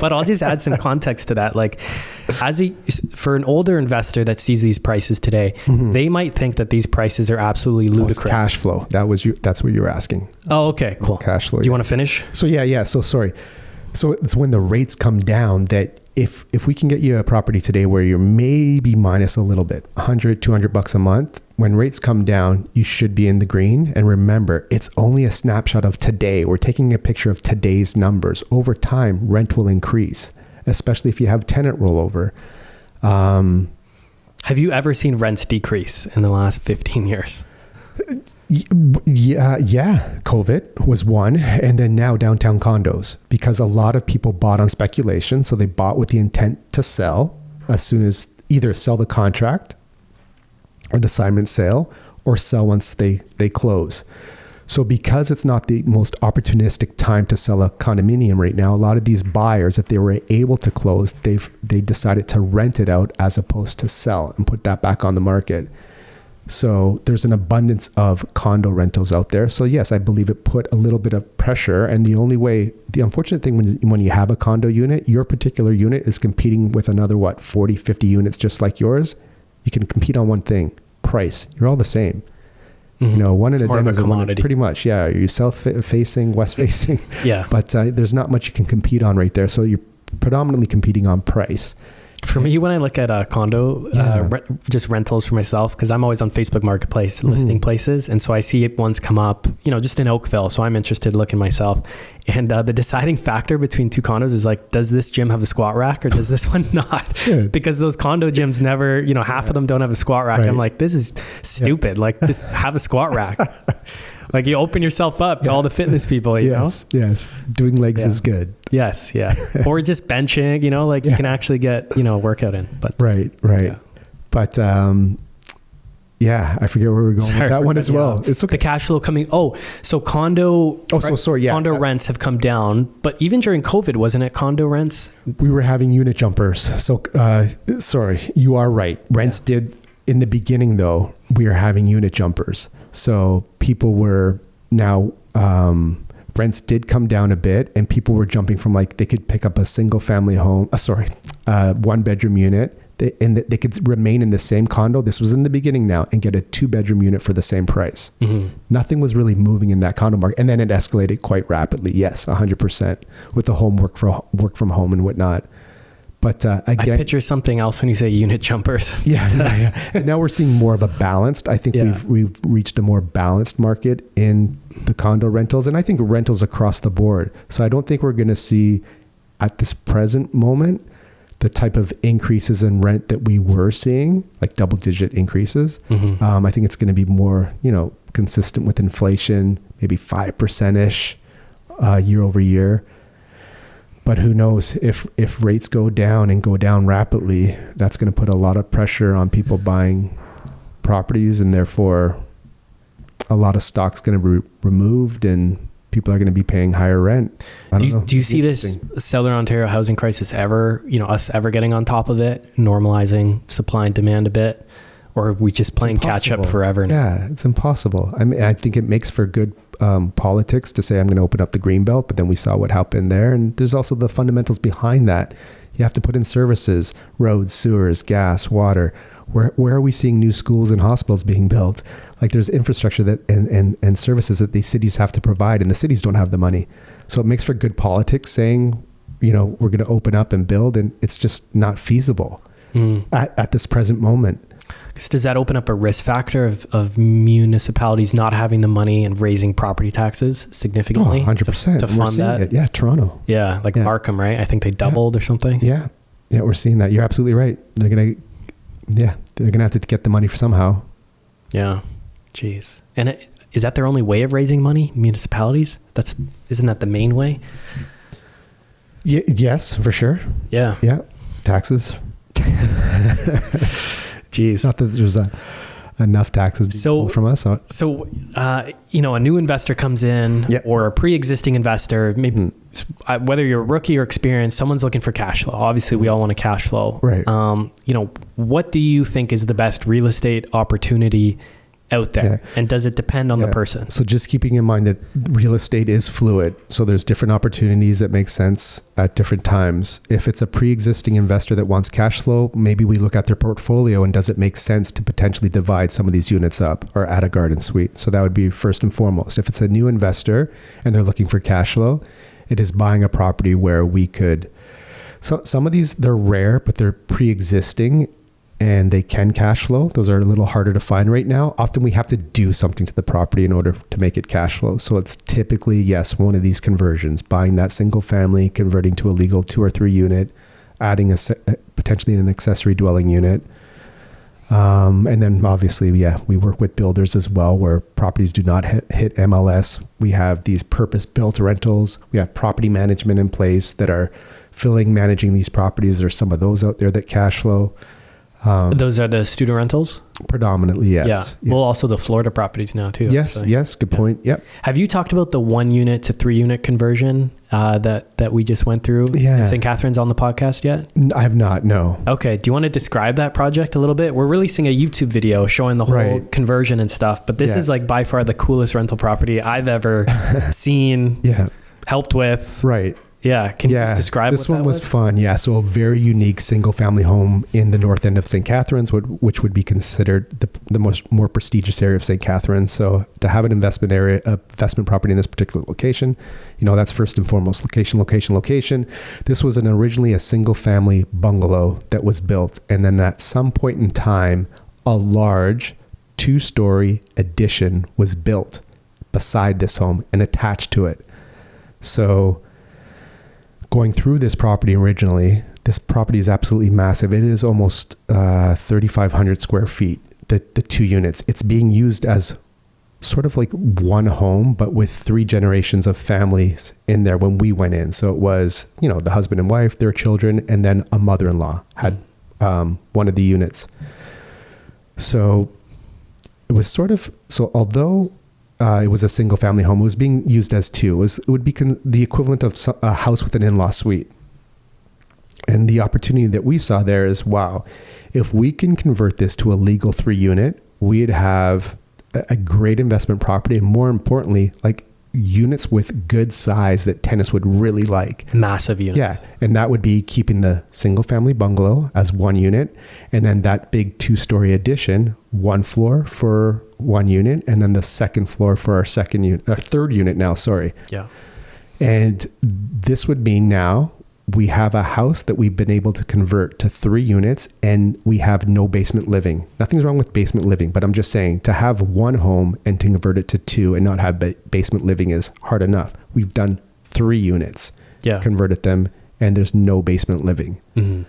But I'll just add some context to that. Like, for an older investor that sees these prices today, they might think that these prices are absolutely ludicrous. Cash flow. That's what you were asking. Oh, okay, cool. Cash flow. Do you want to finish? So So sorry. So it's when the rates come down that if we can get you a property today where you're maybe minus a little bit, $100, $200 a month, when rates come down, you should be in the green. And remember, it's only a snapshot of today. We're taking a picture of today's numbers. Over time, rent will increase, especially if you have tenant rollover. Have you ever seen rents decrease in the last 15 years? Yeah. COVID was one. And then now downtown condos, because a lot of people bought on speculation. So they bought with the intent to sell as soon as either sell the contract, an assignment sale, or sell once they close. So because it's not the most opportunistic time to sell a condominium right now, a lot of these buyers, if they were able to close, they decided to rent it out as opposed to sell and put that back on the market. So there's an abundance of condo rentals out there. So yes, I believe it put a little bit of pressure. And the unfortunate thing when you have a condo unit, your particular unit is competing with another, 40, 50 units just like yours. You can compete on one thing, price. You're all the same. One in a den is a commodity. Pretty much, yeah. You're south-facing, west-facing. Yeah. But there's not much you can compete on right there. So you're predominantly competing on price. For me, when I look at a condo, just rentals for myself, because I'm always on Facebook Marketplace listing places. And so I see ones come up, just in Oakville. So I'm interested looking myself. And the deciding factor between two condos is like, does this gym have a squat rack or does this one not? Because those condo gyms never, half of them don't have a squat rack. Right. I'm like, this is stupid. Like, just have a squat rack. Like, you open yourself up to all the fitness people, you know? Yes. Doing legs is good. Yes. Yeah. Or just benching, you can actually get, a workout in. But Right. Yeah. But, I forget where we're going with that one as well. It's okay. The cash flow coming. So condo. Condo rents have come down, but even during COVID, wasn't it condo rents? We were having unit jumpers. So, sorry, you are right. Rents did in the beginning though. We were having unit jumpers. So people were now, rents did come down a bit and people were jumping from they could pick up a single family home, 1-bedroom unit. They could remain in the same condo. This was in the beginning now and get a 2-bedroom unit for the same price. Mm-hmm. Nothing was really moving in that condo market. And then it escalated quite rapidly. Yes, 100% with the home work from home and whatnot. But again, I picture something else when you say unit jumpers. Yeah. And now we're seeing more of a balanced. I think we've reached a more balanced market in the condo rentals, and I think rentals across the board. So I don't think we're going to see at this present moment the type of increases in rent that we were seeing, like double-digit increases. Mm-hmm. I think it's going to be more, consistent with inflation, maybe 5%-ish year over year. But who knows if rates go down and go down rapidly, that's going to put a lot of pressure on people buying properties, and therefore a lot of stock's going to be removed and people are going to be paying higher rent. Do you see this Southern Ontario housing crisis ever, us ever getting on top of it, normalizing supply and demand a bit? Or are we just playing catch up forever now? Yeah, it's impossible. I mean, I think it makes for good politics to say I'm going to open up the Greenbelt, but then we saw what happened there. And there's also the fundamentals behind that. You have to put in services, roads, sewers, gas, water. Where are we seeing new schools and hospitals being built? Like there's infrastructure that and services that these cities have to provide, and the cities don't have the money. So it makes for good politics saying, you know, we're going to open up and build, and it's just not feasible at this present moment. Does that open up a risk factor of municipalities not having the money and raising property taxes significantly? 100%. To fund that? Yeah, Toronto. Yeah, like Markham, right? I think they doubled or something. Yeah, we're seeing that. You're absolutely right. They're going to have to get the money for somehow. Yeah. Jeez. And is that their only way of raising money? Municipalities? Isn't that the main way? Yes, for sure. Yeah. Yeah. Taxes. Jeez. Not that there's enough taxes from us. So, you know, a new investor comes in or a pre-existing investor, maybe whether you're a rookie or experienced, someone's looking for cash flow. Obviously we all want a cash flow. Right. You know, what do you think is the best real estate opportunity out there? And does it depend on the person? So just keeping in mind that real estate is fluid. So there's different opportunities that make sense at different times. If it's a pre-existing investor that wants cash flow, maybe we look at their portfolio and does it make sense to potentially divide some of these units up or add a garden suite? So that would be first and foremost. If it's a new investor and they're looking for cash flow, it is buying a property where we could, so some of these, they're rare, but they're pre-existing and they can cash flow. Those are a little harder to find right now. Often we have to do something to the property in order to make it cash flow. So it's typically, yes, one of these conversions, buying that single family, converting to a legal 2 or 3 unit, adding potentially an accessory dwelling unit. And then obviously, we work with builders as well, where properties do not hit MLS. We have these purpose-built rentals. We have property management in place that are managing these properties. There's some of those out there that cash flow. Those are the student rentals? Predominantly, yes. Yeah. Well, also the Florida properties now too. Yes, actually. Yes. Good point. Yep. Have you talked about the 1 unit to 3 unit conversion that we just went through in St. Catharines on the podcast yet? I have not, no. Okay. Do you want to describe that project a little bit? We're releasing a YouTube video showing the whole conversion and stuff, but this is like by far the coolest rental property I've ever seen, helped with. Right. Yeah. Can you just describe this one was fun. Yeah. So a very unique single family home in the north end of St. Catharines, which would be considered the more prestigious area of St. Catharines. So to have an investment property in this particular location, you know, that's first and foremost location. This was originally a single family bungalow that was built. And then at some point in time, a large 2-story addition was built beside this home and attached to it. So going through this property originally, this property is absolutely massive. It is almost 3,500 square feet, the 2 units. It's being used as sort of like one home, but with 3 generations of families in there when we went in. So it was, you know, the husband and wife, their children, and then a mother-in-law had one of the units. So it was although it was a single family home, it was being used as 2. It would be the equivalent of a house with an in-law suite. And the opportunity that we saw there is, wow, if we can convert this to a legal 3 unit, we'd have a great investment property. And more importantly, like units with good size that tenants would really like. Massive units. Yeah. And that would be keeping the single family bungalow as 1 unit. And then that big 2-story addition, 1 floor for 1 unit. And then the 2nd floor for our 3rd unit now, sorry. Yeah. And this would mean now we have a house that we've been able to convert to 3 units and we have no basement living. Nothing's wrong with basement living, but I'm just saying to have 1 home and to convert it to 2 and not have basement living is hard enough. We've done 3 units, converted them, and there's no basement living. Mm-hmm.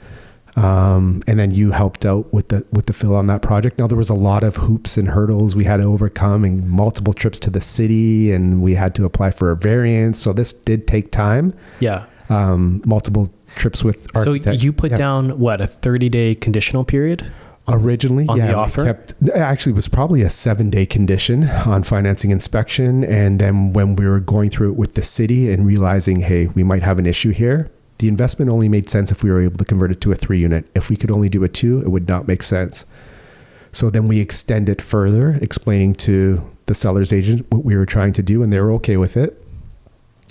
And then you helped out with the fill on that project. Now there was a lot of hoops and hurdles we had to overcome and multiple trips to the city, and we had to apply for a variance. So this did take time. Yeah. Multiple trips with architects. So you put down what, a 30-day conditional period? Originally, on the offer? Actually, it was probably a 7-day condition on financing inspection. And then when we were going through it with the city and realizing, hey, we might have an issue here, the investment only made sense if we were able to convert it to a 3 unit. If we could only do a 2, it would not make sense. So then we extend it further, explaining to the seller's agent what we were trying to do, and they were okay with it.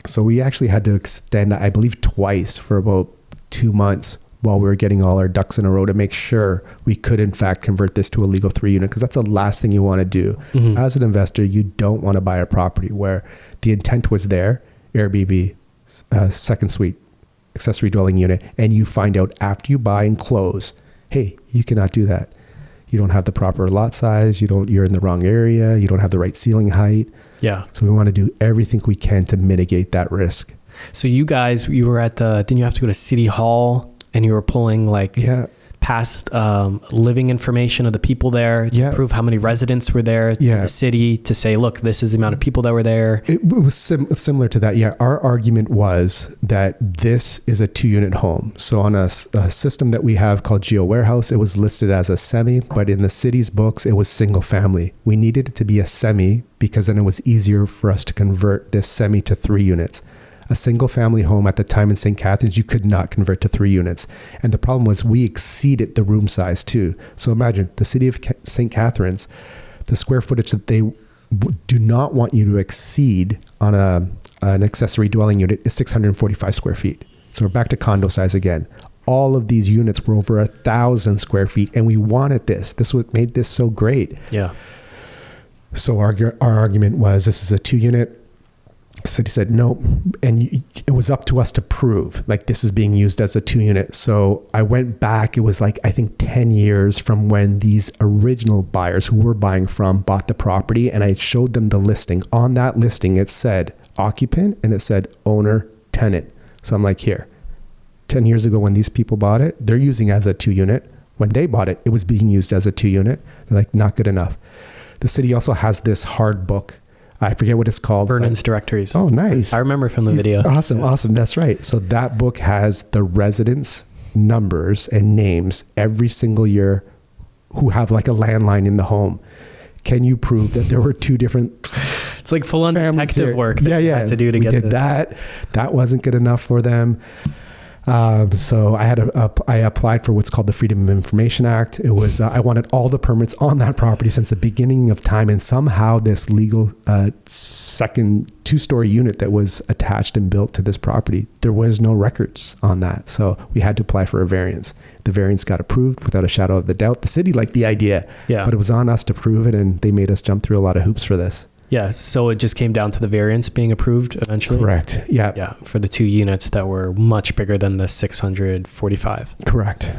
So we actually had to extend, I believe, twice for about 2 months while we were getting all our ducks in a row to make sure we could in fact convert this to a legal 3 unit, because that's the last thing you want to do. As an investor. You don't want to buy a property where the intent was there, Airbnb, second suite, accessory dwelling unit, and you find out after you buy and close, hey, you cannot do that. You don't have the proper lot size. You're in the wrong area. You don't have the right ceiling height. Yeah. So we want to do everything we can to mitigate that risk. So you guys, you were at didn't you have to go to City Hall and you were pulling past living information of the people there to prove how many residents were there to the city, to say, look, this is the amount of people that were there? It was similar to that. Yeah. Our argument was that this is a 2-unit home. So on a system that we have called Geo Warehouse, it was listed as a semi, but in the city's books, it was single family. We needed it to be a semi because then it was easier for us to convert this semi to 3 units. A single family home at the time in St. Catharines, you could not convert to 3 units. And the problem was we exceeded the room size too. So imagine the city of St. Catharines, the square footage that they do not want you to exceed on an accessory dwelling unit is 645 square feet. So we're back to condo size again. All of these units were over 1,000 square feet, and we wanted this. This is what made this so great. Yeah. So our argument was this is a 2-unit. The city said no, and it was up to us to prove like this is being used as a 2-unit. So I went back. It was like, I think 10 years from when these original buyers who were buying from bought the property, and I showed them the listing. On that listing, it said occupant and it said owner, tenant. So I'm like, here, 10 years ago when these people bought it, they're using it as a 2-unit. When they bought it, it was being used as a 2-unit. They're like, not good enough. The city also has this hard book. I forget what it's called. Vernon's Directories. Oh, nice. I remember from the video. Awesome. That's right. So that book has the residents' numbers and names every single year who have like a landline in the home. Can you prove that there were 2 different It's like full-on detective work that you had to do to get this. That wasn't good enough for them. So I applied for what's called the Freedom of Information Act. It was, I wanted all the permits on that property since the beginning of time. And somehow this legal, second 2-story unit that was attached and built to this property, there was no records on that. So we had to apply for a variance. The variance got approved without a shadow of the doubt. The city liked the idea, but it was on us to prove it. And they made us jump through a lot of hoops for this. Yeah. So it just came down to the variance being approved eventually? Correct. Yeah. Yeah. For the 2 units that were much bigger than the 645. Correct.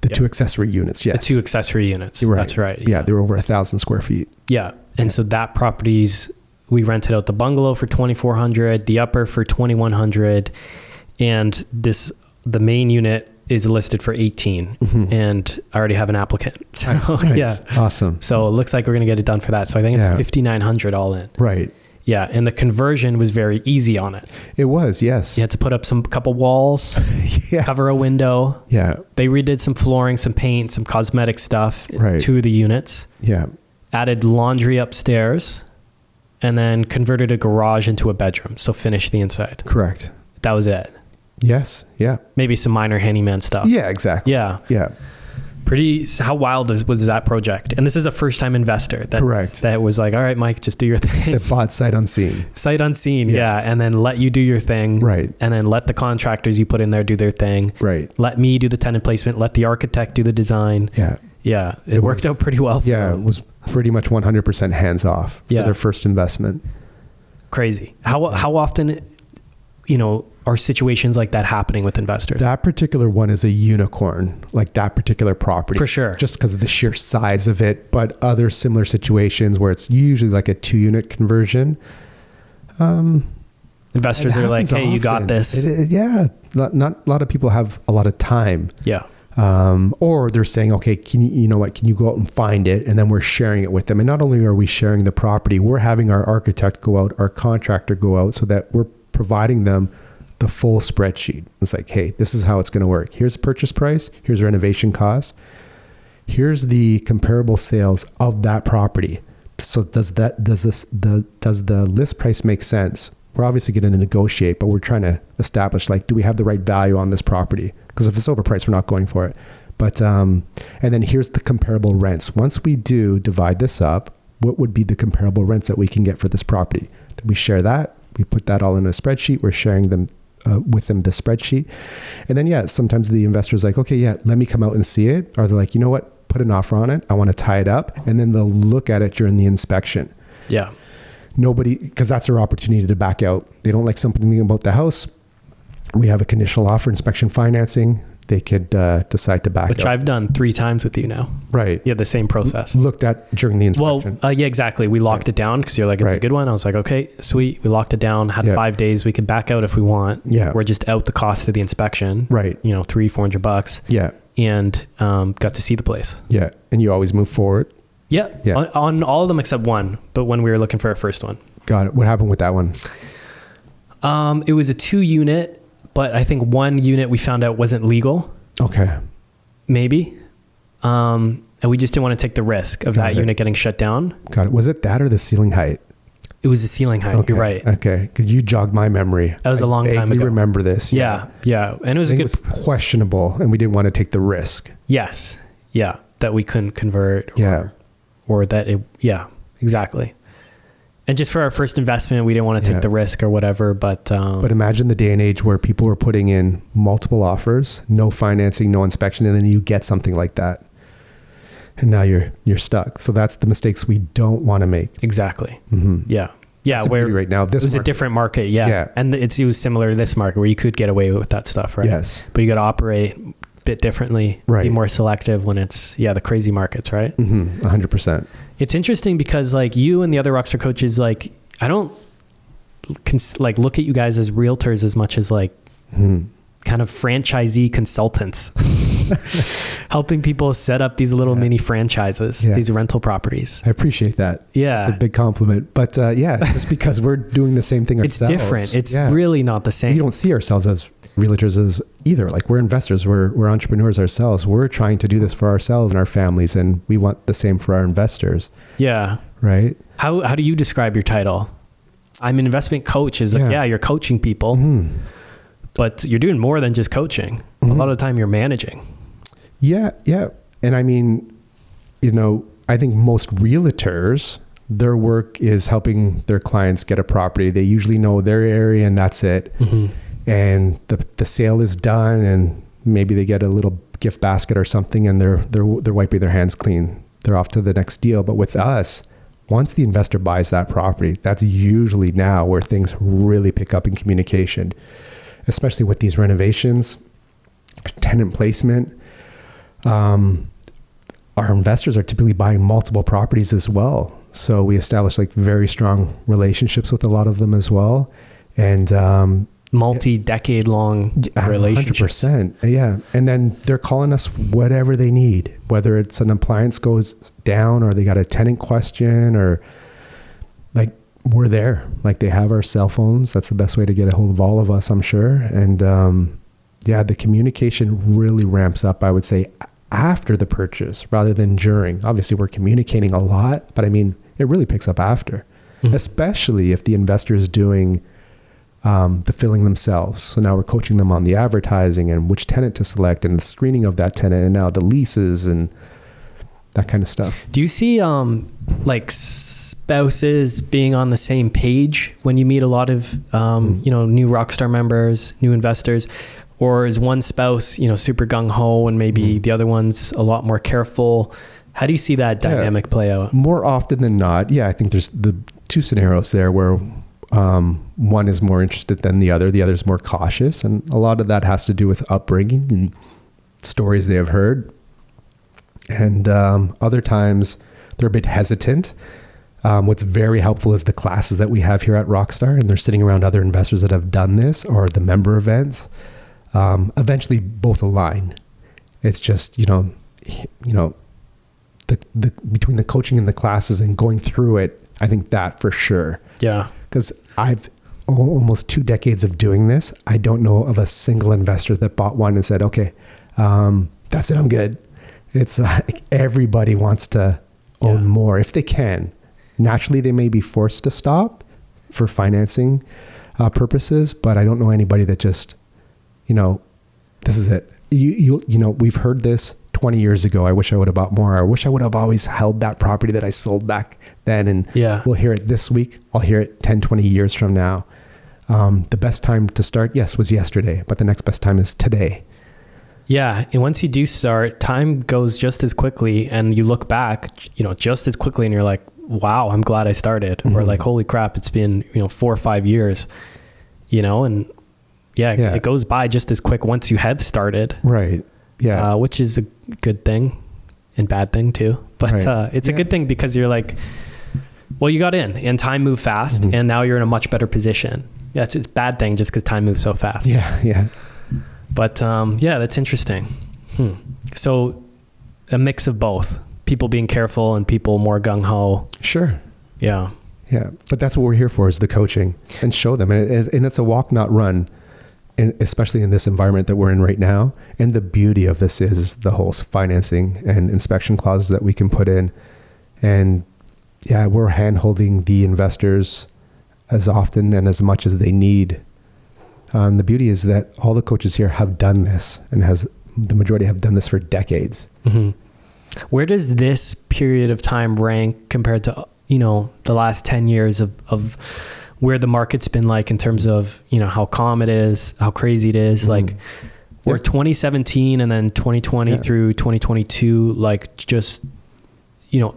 The 2 accessory units. Yes. The 2 accessory units. Right. That's right. Yeah. They were over 1,000 square feet. Yeah. And so that properties, we rented out the bungalow for $2,400, the upper for $2,100. And the main unit is listed for 18, and I already have an applicant. So, nice. Yeah. Awesome. So it looks like we're going to get it done for that. So I think it's $5,900 all in. Right. Yeah. And the conversion was very easy on it. It was, yes. You had to put up couple walls, cover a window. Yeah. They redid some flooring, some paint, some cosmetic stuff to the units. Yeah. Added laundry upstairs, and then converted a garage into a bedroom. So finished the inside. Correct. That was it. Yes. Yeah. Maybe some minor handyman stuff. Yeah, exactly. Yeah. Yeah. How wild was that project? And this is a first-time investor. Correct. That was like, all right, Mike, just do your thing. That bought sight unseen. Sight unseen, yeah. And then let you do your thing. Right. And then let the contractors you put in there do their thing. Right. Let me do the tenant placement. Let the architect do the design. Yeah. Yeah. It worked out pretty well for them. It was pretty much 100% hands-off for their first investment. Crazy. How often, are situations like that happening with investors? That particular one is a unicorn, like that particular property. For sure. Just because of the sheer size of it. But other similar situations where it's usually like a 2-unit conversion. Investors are like, hey, often. You got this. Not a lot of people have a lot of time. Yeah. Or they're saying, okay, can you go out and find it? And then we're sharing it with them. And not only are we sharing the property, we're having our architect go out, our contractor go out, so that we're providing them the full spreadsheet. It's like, hey, this is how it's going to work. Here's the purchase price. Here's renovation costs. Here's the comparable sales of that property. So does the list price make sense? We're obviously going to negotiate, but we're trying to establish, like, do we have the right value on this property? Because if it's overpriced, we're not going for it. But, and then here's the comparable rents. Once we do divide this up, what would be the comparable rents that we can get for this property? We share that. We put that all in a spreadsheet. We're sharing them with them the spreadsheet. And then, yeah, sometimes the investor's like, okay, yeah, let me come out and see it. Or they're like, you know what, put an offer on it. I want to tie it up. And then they'll look at it during the inspection. Yeah. Nobody, because that's their opportunity to back out. They don't like something about the house. We have a conditional offer inspection financing. They could decide to back out. Which I've done 3 times with you now. Right. Yeah, the same process. Looked at during the inspection. Well, yeah, exactly. We locked it down because you're like, it's a good one. I was like, okay, sweet. We locked it down, had 5 days. We could back out if we want. Yeah. We're just out the cost of the inspection. Right. You know, $300-$400. Yeah. And got to see the place. Yeah. And you always move forward. Yeah. On all of them except one, but when we were looking for our first one. Got it. What happened with that one? It was a 2-unit, but I think 1 unit we found out wasn't legal. Okay. Maybe. And we just didn't want to take the risk of that unit getting shut down. Got it. Was it that or the ceiling height? It was the ceiling height. Okay. You're right. Okay. Because you jogged my memory. That was a long time ago. I remember this. Yeah. Yeah. And it was it was questionable and we didn't want to take the risk. Yes. Yeah. That we couldn't convert. Or that it, exactly. And just for our first investment, we didn't want to take the risk or whatever, but imagine the day and age where people were putting in multiple offers, no financing, no inspection, and then you get something like that. And now you're stuck. So that's the mistakes we don't want to make. Exactly. Mm-hmm. Yeah. Yeah. That's where right now, it was a different market. Yeah. And it was similar to this market where you could get away with that stuff, right? Yes. But you got to operate a bit differently, be more selective when it's, the crazy markets, right? 100%. It's interesting because like you and the other Rockstar coaches, like I don't look at you guys as realtors as much as like kind of franchisee consultants, helping people set up these little mini franchises, these rental properties. I appreciate that. Yeah. It's a big compliment, but just because we're doing the same thing ourselves. It's different. It's really not the same. We don't see ourselves as realtors as either. Like we're investors, we're entrepreneurs ourselves. We're trying to do this for ourselves and our families, and we want the same for our investors. Yeah. Right. How do you describe your title? I'm an investment coach. Is like, you're coaching people, but you're doing more than just coaching. A lot of the time you're managing. Yeah. Yeah. And I mean, I think most realtors, their work is helping their clients get a property. They usually know their area and that's it. And the sale is done, and maybe they get a little gift basket or something, and they're wiping their hands clean. They're off to the next deal. But with us, once the investor buys that property, that's usually now where things really pick up in communication, especially with these renovations, tenant placement. Our investors are typically buying multiple properties as well. So we establish like very strong relationships with a lot of them as well. And multi-decade long relationships. 100%. Yeah. And then they're calling us whatever they need, whether it's an appliance goes down or they got a tenant question, or like we're there. Like they have our cell phones. That's the best way to get a hold of all of us, I'm sure. And the communication really ramps up, I would say, after the purchase rather than during. Obviously we're communicating a lot, but I mean, it really picks up after, especially if the investor is doing the filling themselves. So now we're coaching them on the advertising and which tenant to select and the screening of that tenant, and now the leases and that kind of stuff. Do you see like spouses being on the same page when you meet a lot of new Rockstar members, new investors? Or is one spouse, super gung-ho and maybe the other one's a lot more careful? How do you see that dynamic play out? More often than not, I think there's the 2 scenarios there where one is more interested than the other. The other is more cautious. And a lot of that has to do with upbringing and stories they have heard. And other times they're a bit hesitant. What's very helpful is the classes that we have here at Rockstar, and they're sitting around other investors that have done this, or the member events. Eventually both align. It's just, the between the coaching and the classes and going through it, I think that for sure. Yeah. Because I've almost 2 decades of doing this. I don't know of a single investor that bought one and said, okay, that's it, I'm good. It's like everybody wants to own more if they can. Naturally, they may be forced to stop for financing purposes, but I don't know anybody that just, this is it. We've heard this 20 years ago. I wish I would have bought more. I wish I would have always held that property that I sold back then. And we'll hear it this week. I'll hear it 10, 20 years from now. The best time to start, yes, was yesterday, but the next best time is today. Yeah. And once you do start, time goes just as quickly, and you look back, just as quickly, and you're like, wow, I'm glad I started. Or like, holy crap, it's been, 4 or 5 years, and it goes by just as quick once you have started. Right. Yeah. Which is a good thing and bad thing too. But it's a good thing because you're like, well, you got in and time moved fast, and now you're in a much better position. Yeah, it's a bad thing just because time moves so fast. Yeah, yeah. But that's interesting. So a mix of both. People being careful and people more gung-ho. Sure. Yeah. Yeah. But that's what we're here for, is the coaching, and show them. And it's a walk, not run, especially in this environment that we're in right now. And the beauty of this is the whole financing and inspection clauses that we can put in. And we're hand-holding the investors as often and as much as they need. The beauty is that all the coaches here have done this, and the majority have done this for decades. Mm-hmm. Where does this period of time rank compared to, the last 10 years of where the market's been like in terms of, how calm it is, how crazy it is? Like, where 2017 and then 2020 through 2022, like just,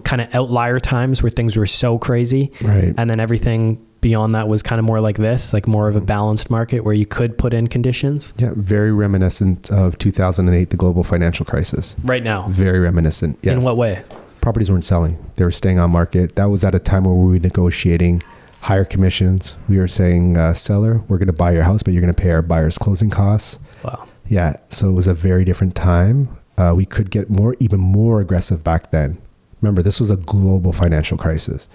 kind of outlier times where things were so crazy. Right. And then everything beyond that was kind of more like this, like more of a balanced market where you could put in conditions. Yeah. Very reminiscent of 2008, the global financial crisis. Right now. Very reminiscent. Yes. In what way? Properties weren't selling. They were staying on market. That was at a time where we were negotiating higher commissions. We were saying, seller, we're going to buy your house, but you're going to pay our buyer's closing costs. Wow. Yeah. So it was a very different time. We could get even more aggressive back then. Remember, this was a global financial crisis.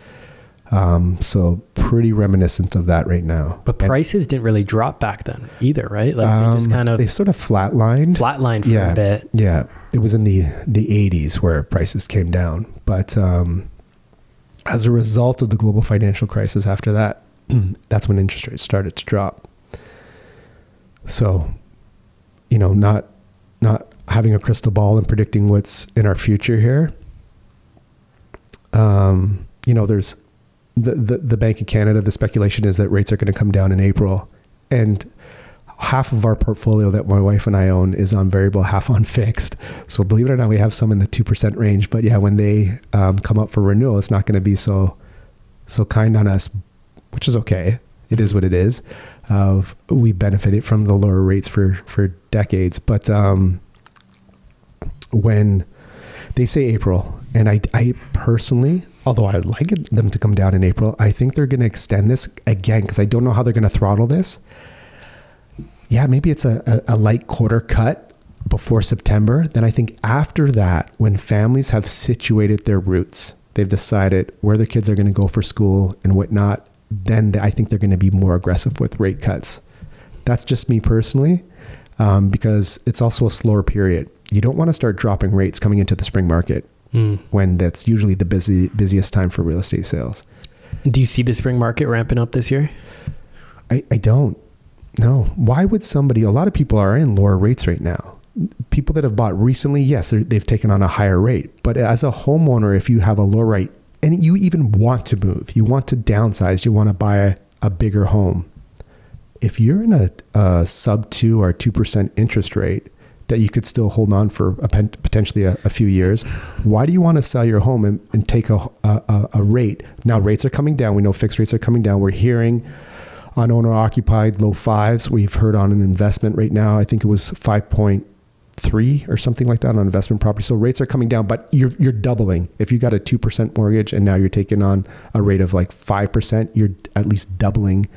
So pretty reminiscent of that right now. But prices didn't really drop back then either, right? Like they just kind of... They sort of flatlined. Flatlined for a bit. Yeah. It was in the 80s where prices came down. But as a result of the global financial crisis after that, that's when interest rates started to drop. So, not having a crystal ball and predicting what's in our future here, there's the Bank of Canada, the speculation is that rates are going to come down in April, and half of our portfolio that my wife and I own is on variable, half on fixed. So believe it or not, we have some in the 2% range, but when they come up for renewal, it's not going to be so kind on us, which is okay. It is what it is. We benefited from the lower rates for decades, but when they say April, and I personally, although I would like them to come down in April, I think they're going to extend this again because I don't know how they're going to throttle this. Yeah, maybe it's a light quarter cut before September. Then I think after that, when families have situated their roots, they've decided where their kids are going to go for school and whatnot, then I think they're going to be more aggressive with rate cuts. That's just me personally, because it's also a slower period. You don't want to start dropping rates coming into the spring market when that's usually the busiest time for real estate sales. Do you see the spring market ramping up this year? I don't. No. Why would a lot of people are in lower rates right now. People that have bought recently, yes, they've taken on a higher rate. But as a homeowner, if you have a low rate and you even want to move, you want to downsize, you want to buy a bigger home. If you're in a sub 2 or 2% interest rate that you could still hold on for potentially a few years, why do you want to sell your home and take a rate? Now rates are coming down. We know fixed rates are coming down. We're hearing on owner-occupied low 5s. We've heard on an investment right now, I think it was 5.3 or something like that on investment property. So rates are coming down, but you're doubling. If you got a 2% mortgage and now you're taking on a rate of like 5%, you're at least doubling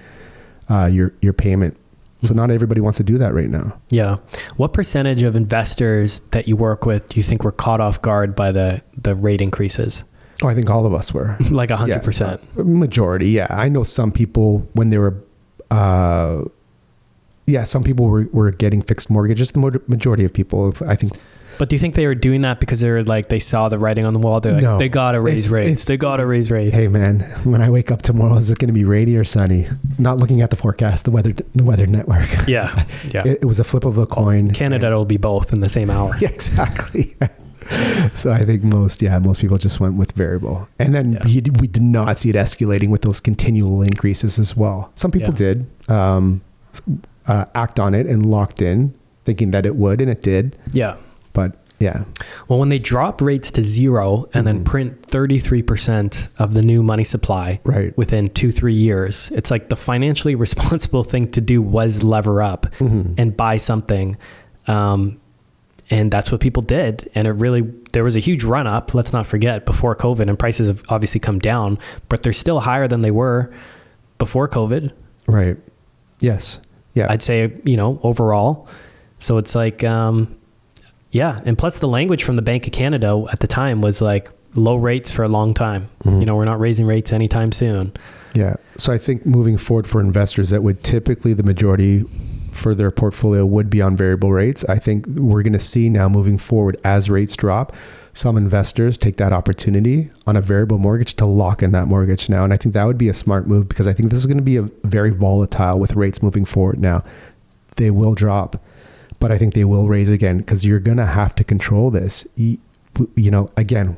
your payment. So not everybody wants to do that right now. Yeah. What percentage of investors that you work with do you think were caught off guard by the rate increases? Oh, I think all of us were. Like 100%. Yeah, majority, yeah. I know some people when they were, some people were getting fixed mortgages. The majority of people, I think. But do you think they were doing that because they were like, they saw the writing on the wall? They're like, no, they got to raise rates. They got to raise rates. Hey man, when I wake up tomorrow, is it going to be rainy or sunny? Not looking at the forecast, the weather network. Yeah. Yeah. It was a flip of a coin. Canada will be both in the same hour. Yeah, exactly. So I think most people just went with variable. And then we did not see it escalating with those continual increases as well. Some people did act on it and locked in, thinking that it would, and it did. Yeah. But yeah. Well, when they drop rates to zero and then print 33% of the new money supply within 2-3 years, it's like the financially responsible thing to do was lever up and buy something. And that's what people did. And there was a huge run up, let's not forget, before COVID, and prices have obviously come down, but they're still higher than they were before COVID. Right. Yes. Yeah. I'd say, overall. So it's like, and plus the language from the Bank of Canada at the time was like low rates for a long time. We're not raising rates anytime soon. Yeah. So I think moving forward for investors that would typically the majority for their portfolio would be on variable rates. I think we're going to see now moving forward as rates drop, some investors take that opportunity on a variable mortgage to lock in that mortgage now. And I think that would be a smart move because I think this is going to be a very volatile with rates moving forward now. They will drop, but I think they will raise again because you're going to have to control this. Again,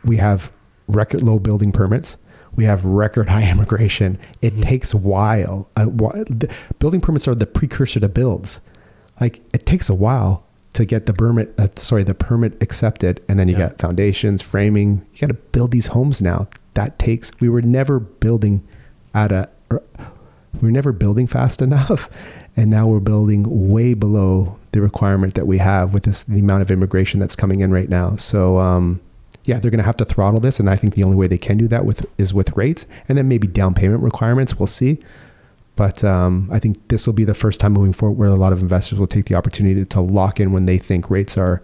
we have record low building permits. We have record high immigration. It takes a while. Building permits are the precursor to builds. Like it takes a while to get the permit accepted, and then you got foundations, framing. You got to build these homes now. We were never building fast enough, and now we're building way below the requirement that we have with the amount of immigration that's coming in right now. So. They're going to have to throttle this. And I think the only way they can do that is with rates and then maybe down payment requirements. We'll see. But I think this will be the first time moving forward where a lot of investors will take the opportunity to lock in when they think rates are,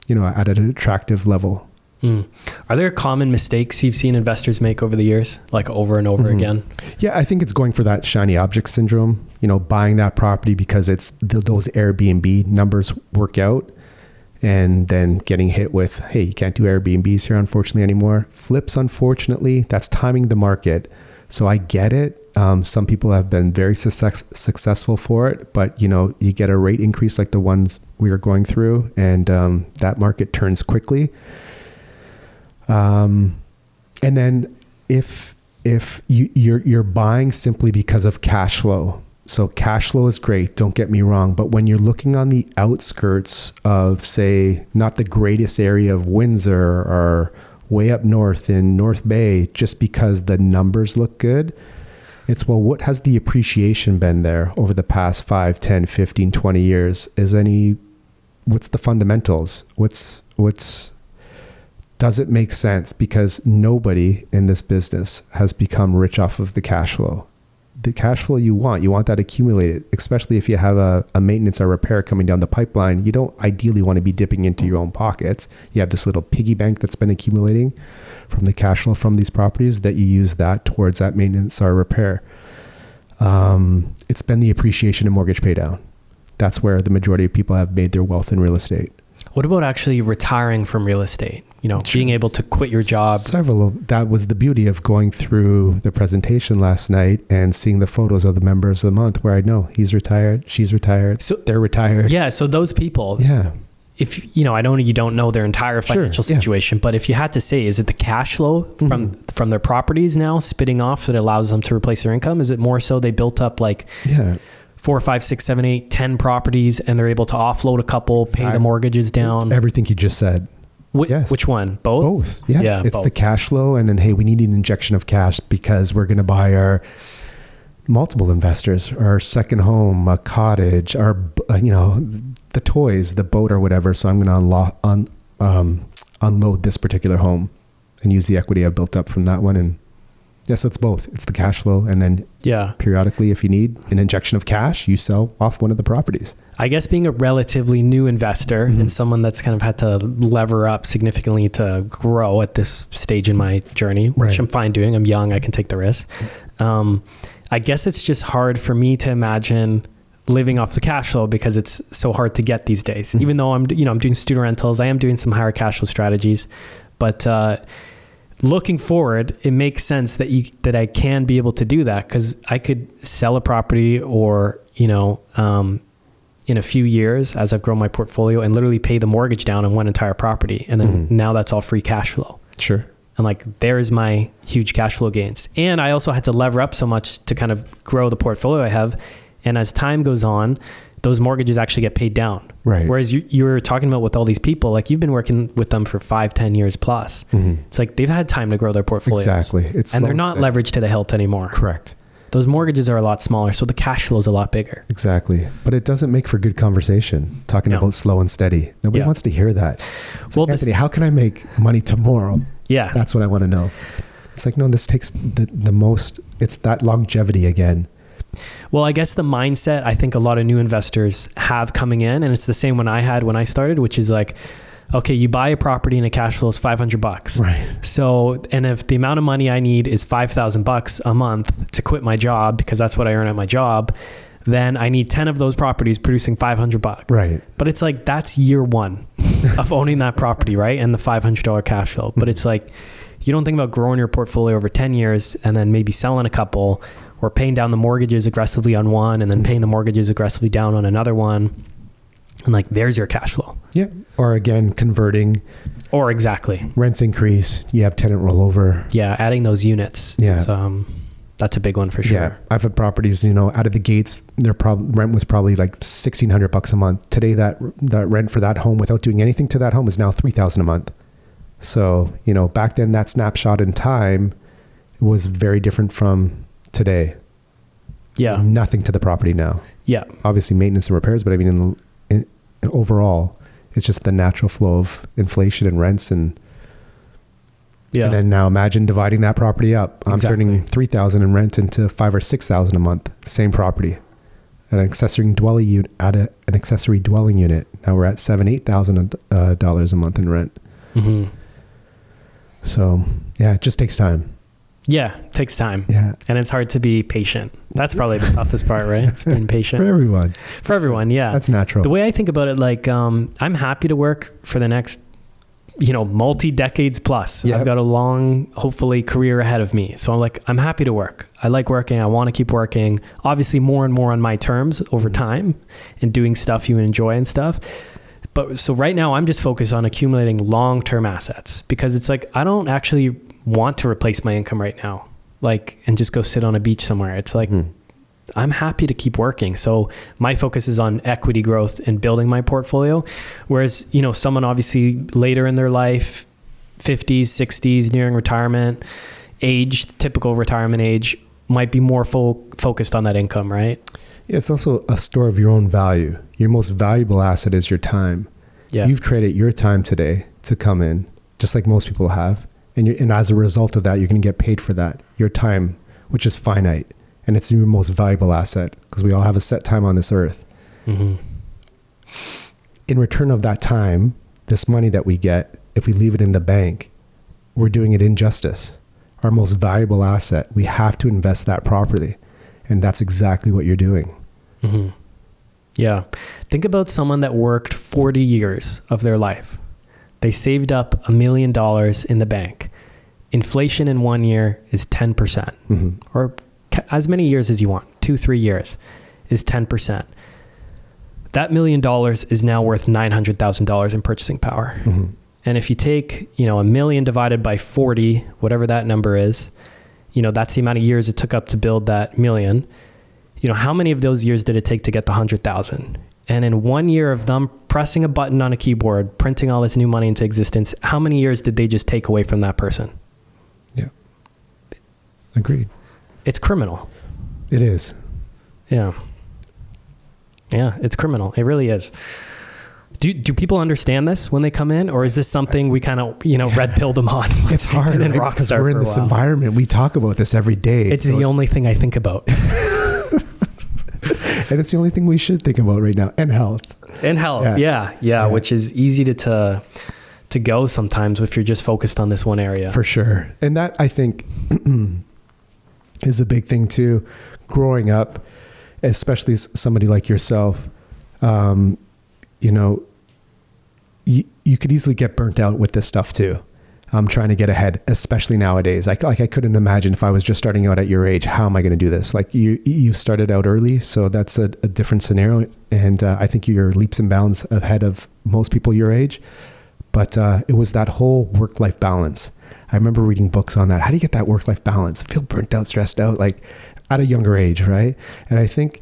at an attractive level. Are there common mistakes you've seen investors make over the years, like over and over again? Yeah, I think it's going for that shiny object syndrome, buying that property because it's those Airbnb numbers work out. And then getting hit with, hey, you can't do Airbnbs here, unfortunately, anymore. Flips, unfortunately, that's timing the market. So I get it. Some people have been very successful for it, but you get a rate increase like the ones we are going through, and that market turns quickly. And then if you're buying simply because of cash flow. So cash flow is great, don't get me wrong. But when you're looking on the outskirts of, say, not the greatest area of Windsor or way up north in North Bay, just because the numbers look good, it's, well, what has the appreciation been there over the past 5, 10, 15, 20 years? What's the fundamentals? Does it make sense? Because nobody in this business has become rich off of the cash flow. The cash flow you want that accumulated, especially if you have a maintenance or repair coming down the pipeline. You don't ideally want to be dipping into your own pockets. You have this little piggy bank that's been accumulating from the cash flow from these properties that you use that towards that maintenance or repair. It's been the appreciation and mortgage pay down. That's where the majority of people have made their wealth in real estate. What about actually retiring from real estate? Being able to quit your job. That was the beauty of going through the presentation last night and seeing the photos of the members of the month where I know he's retired, she's retired, so they're retired. Yeah. So those people, if, I know you don't know their entire financial situation, but if you had to say, is it the cash flow from their properties now spitting off that allows them to replace their income? Is it more so they built up 4, 5, 6, 7, 8, 10 properties and they're able to offload a couple, pay the mortgages down? It's everything you just said. Yes. Which one? Both? Yeah. It's both. The cash flow. And then, hey, we need an injection of cash because we're going to buy our multiple investors, our second home, a cottage, our, the toys, the boat or whatever. So I'm going to unload this particular home and use the equity I've built up from that one. And so it's both. It's the cash flow. And then periodically, if you need an injection of cash, you sell off one of the properties. I guess being a relatively new investor and someone that's kind of had to lever up significantly to grow at this stage in my journey, which I'm fine doing. I'm young. I can take the risk. I guess it's just hard for me to imagine living off the cash flow because it's so hard to get these days. Even though I'm doing student rentals, I am doing some higher cash flow strategies, but looking forward, it makes sense that I can be able to do that because I could sell a property or in a few years as I've grown my portfolio and literally pay the mortgage down on one entire property. And then now that's all free cash flow. Sure. And like, there's my huge cash flow gains. And I also had to lever up so much to kind of grow the portfolio I have. And as time goes on, those mortgages actually get paid down. Right. Whereas you're talking about with all these people, like you've been working with them for 5-10 years plus. It's like they've had time to grow their portfolios. Exactly. And they're not leveraged to the hilt anymore. Correct. Those mortgages are a lot smaller, so the cash flow is a lot bigger. Exactly. But it doesn't make for good conversation, talking about slow and steady. Nobody wants to hear that. It's well, like, Anthony, how can I make money tomorrow? Yeah. That's what I want to know. It's like, no, this takes the most, it's that longevity again. Well, I guess the mindset I think a lot of new investors have coming in, and it's the same one I had when I started, which is like, okay, you buy a property and a cash flow is $500. Right. So, and if the amount of money I need is $5,000 a month to quit my job, because that's what I earn at my job, then I need 10 of those properties producing $500. Right. But it's like, that's year one of owning that property, right? And the $500 cash flow. But it's like, you don't think about growing your portfolio over 10 years and then maybe selling a couple, or paying down the mortgages aggressively on one and then paying the mortgages aggressively down on another one. And like, there's your cash flow. Yeah. Or again, converting. Or exactly. Rents increase. You have tenant rollover. Yeah. Adding those units. Yeah. So, that's a big one for sure. Yeah. I've had properties, out of the gates, their rent was probably like $1,600 a month. Today, that rent for that home without doing anything to that home is now $3,000 a month. So, back then, that snapshot in time was very different from today. Yeah. Nothing to the property now. Yeah. Obviously maintenance and repairs, but I mean, in overall, it's just the natural flow of inflation and rents. And then now imagine dividing that property up. I'm turning $3,000 in rent into $5,000 or $6,000 a month. Same property. An accessory dwelling unit. An accessory dwelling unit. Now we're at $7,000-$8,000 a month in rent. So yeah, it just takes time. Yeah, it takes time. Yeah. And it's hard to be patient. That's probably the toughest part, right? It's being patient. For everyone. For everyone, yeah. That's natural. The way I think about it, like, I'm happy to work for the next, multi-decades plus. Yep. I've got a long, hopefully, career ahead of me. So I'm happy to work. I like working. I want to keep working. Obviously, more and more on my terms over time and doing stuff you enjoy and stuff. But so right now, I'm just focused on accumulating long-term assets, because it's like, I don't actually want to replace my income right now, and just go sit on a beach somewhere. It's like, I'm happy to keep working. So my focus is on equity growth and building my portfolio. Whereas, someone obviously later in their life, 50s, 60s, nearing retirement age, typical retirement age, might be more focused on that income, right? Yeah, it's also a store of your own value. Your most valuable asset is your time. Yeah. You've traded your time today to come in, just like most people have. And as a result of that, you're going to get paid for that. Your time, which is finite. And it's your most valuable asset, because we all have a set time on this earth. In return of that time, this money that we get, if we leave it in the bank, we're doing it injustice. Our most valuable asset, we have to invest that properly. And that's exactly what you're doing. Yeah. Think about someone that worked 40 years of their life. They saved up $1 million in the bank. Inflation in 1 year is 10%, or as many years as you want, 2-3 years is 10%. That $1 million is now worth $900,000 in purchasing power. And if you take, $1 million divided by 40, whatever that number is, that's the amount of years it took up to build that $1 million. How many of those years did it take to get the 100,000? And in 1 year of them pressing a button on a keyboard, printing all this new money into existence, how many years did they just take away from that person? Yeah. Agreed. It's criminal. It is. Yeah. Yeah, it's criminal. It really is. Do people understand this when they come in, or is this something we kind of, red pill them on? It's hard, right? Because we're in this environment. We talk about this every day. It's the only thing I think about. And it's the only thing we should think about right now. And health. And health. Yeah. Which is easy to go sometimes if you're just focused on this one area. For sure. And that, I think, is a big thing too. Growing up, especially somebody like yourself, you could easily get burnt out with this stuff too. trying to get ahead, especially nowadays. I couldn't imagine if I was just starting out at your age, how am I going to do this? Like you started out early, so that's a different scenario. And I think you're leaps and bounds ahead of most people your age. But it was that whole work-life balance. I remember reading books on that. How do you get that work-life balance? I feel burnt out, stressed out, like at a younger age, right? And I think,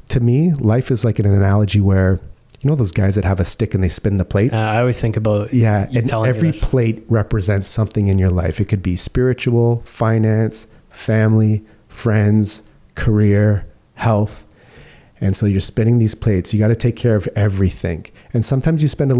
to me, life is like an analogy where, you know those guys that have a stick and they spin the plates? I always think about and every plate represents something in your life. It could be spiritual, finance, family, friends, career, health. And so you're spinning these plates. You got to take care of everything. And sometimes you spend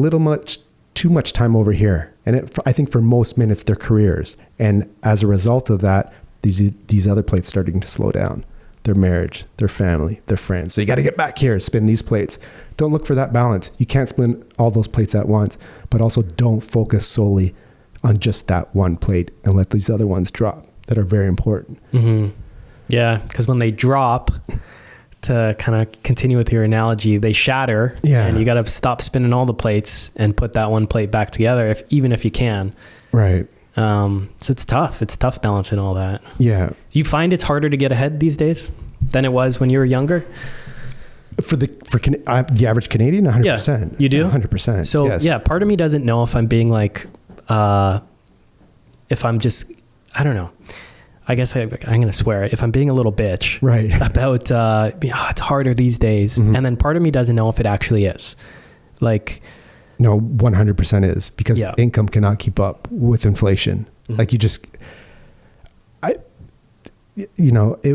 too much time over here. And I think for most men, it's their careers. And as a result of that, these other plates starting to slow down. Their marriage, their family, their friends. So you got to get back here, spin these plates. Don't look for that balance. You can't spin all those plates at once, but also don't focus solely on just that one plate and let these other ones drop that are very important. Mm-hmm. Yeah, because when they drop, to kind of continue with your analogy, they shatter. Yeah. And you got to stop spinning all the plates and put that one plate back together, even if you can. Right. So it's tough. It's tough balancing all that. Yeah. Do you find it's harder to get ahead these days than it was when you were younger? For the average Canadian, 100%. Yeah, you do? 100%. So yes. Yeah, part of me doesn't know if I'm being like, if I'm just, I don't know. I guess I'm going to swear if I'm being a little bitch right. about, it's harder these days. Mm-hmm. And then part of me doesn't know if it actually is. Like, no, 100% is, because income cannot keep up with inflation. Mm-hmm. Like it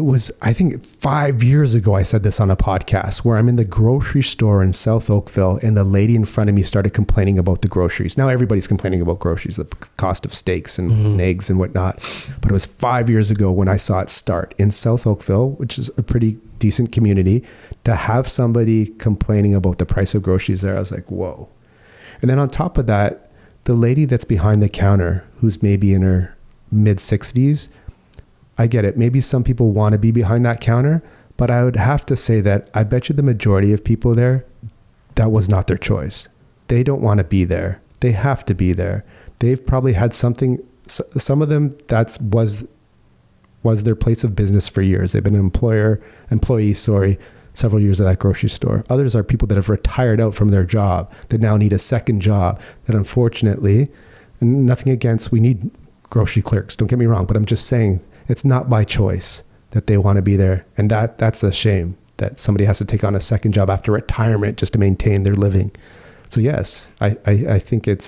was, I think 5 years ago, I said this on a podcast where I'm in the grocery store in South Oakville and the lady in front of me started complaining about the groceries. Now everybody's complaining about groceries, the cost of steaks and eggs and whatnot. But it was 5 years ago when I saw it start in South Oakville, which is a pretty decent community, to have somebody complaining about the price of groceries there. I was like, whoa. And then on top of that, the lady that's behind the counter, who's maybe in her mid 60s, I get it. Maybe some people want to be behind that counter, but I would have to say that I bet you the majority of people there, that was not their choice. They don't want to be there. They have to be there. They've probably had something, some of them was their place of business for years. They've been an employee, several years at that grocery store. Others are people that have retired out from their job that now need a second job that unfortunately, and nothing against, we need grocery clerks, don't get me wrong, but I'm just saying it's not by choice that they want to be there. And that's a shame that somebody has to take on a second job after retirement just to maintain their living. So yes, I think it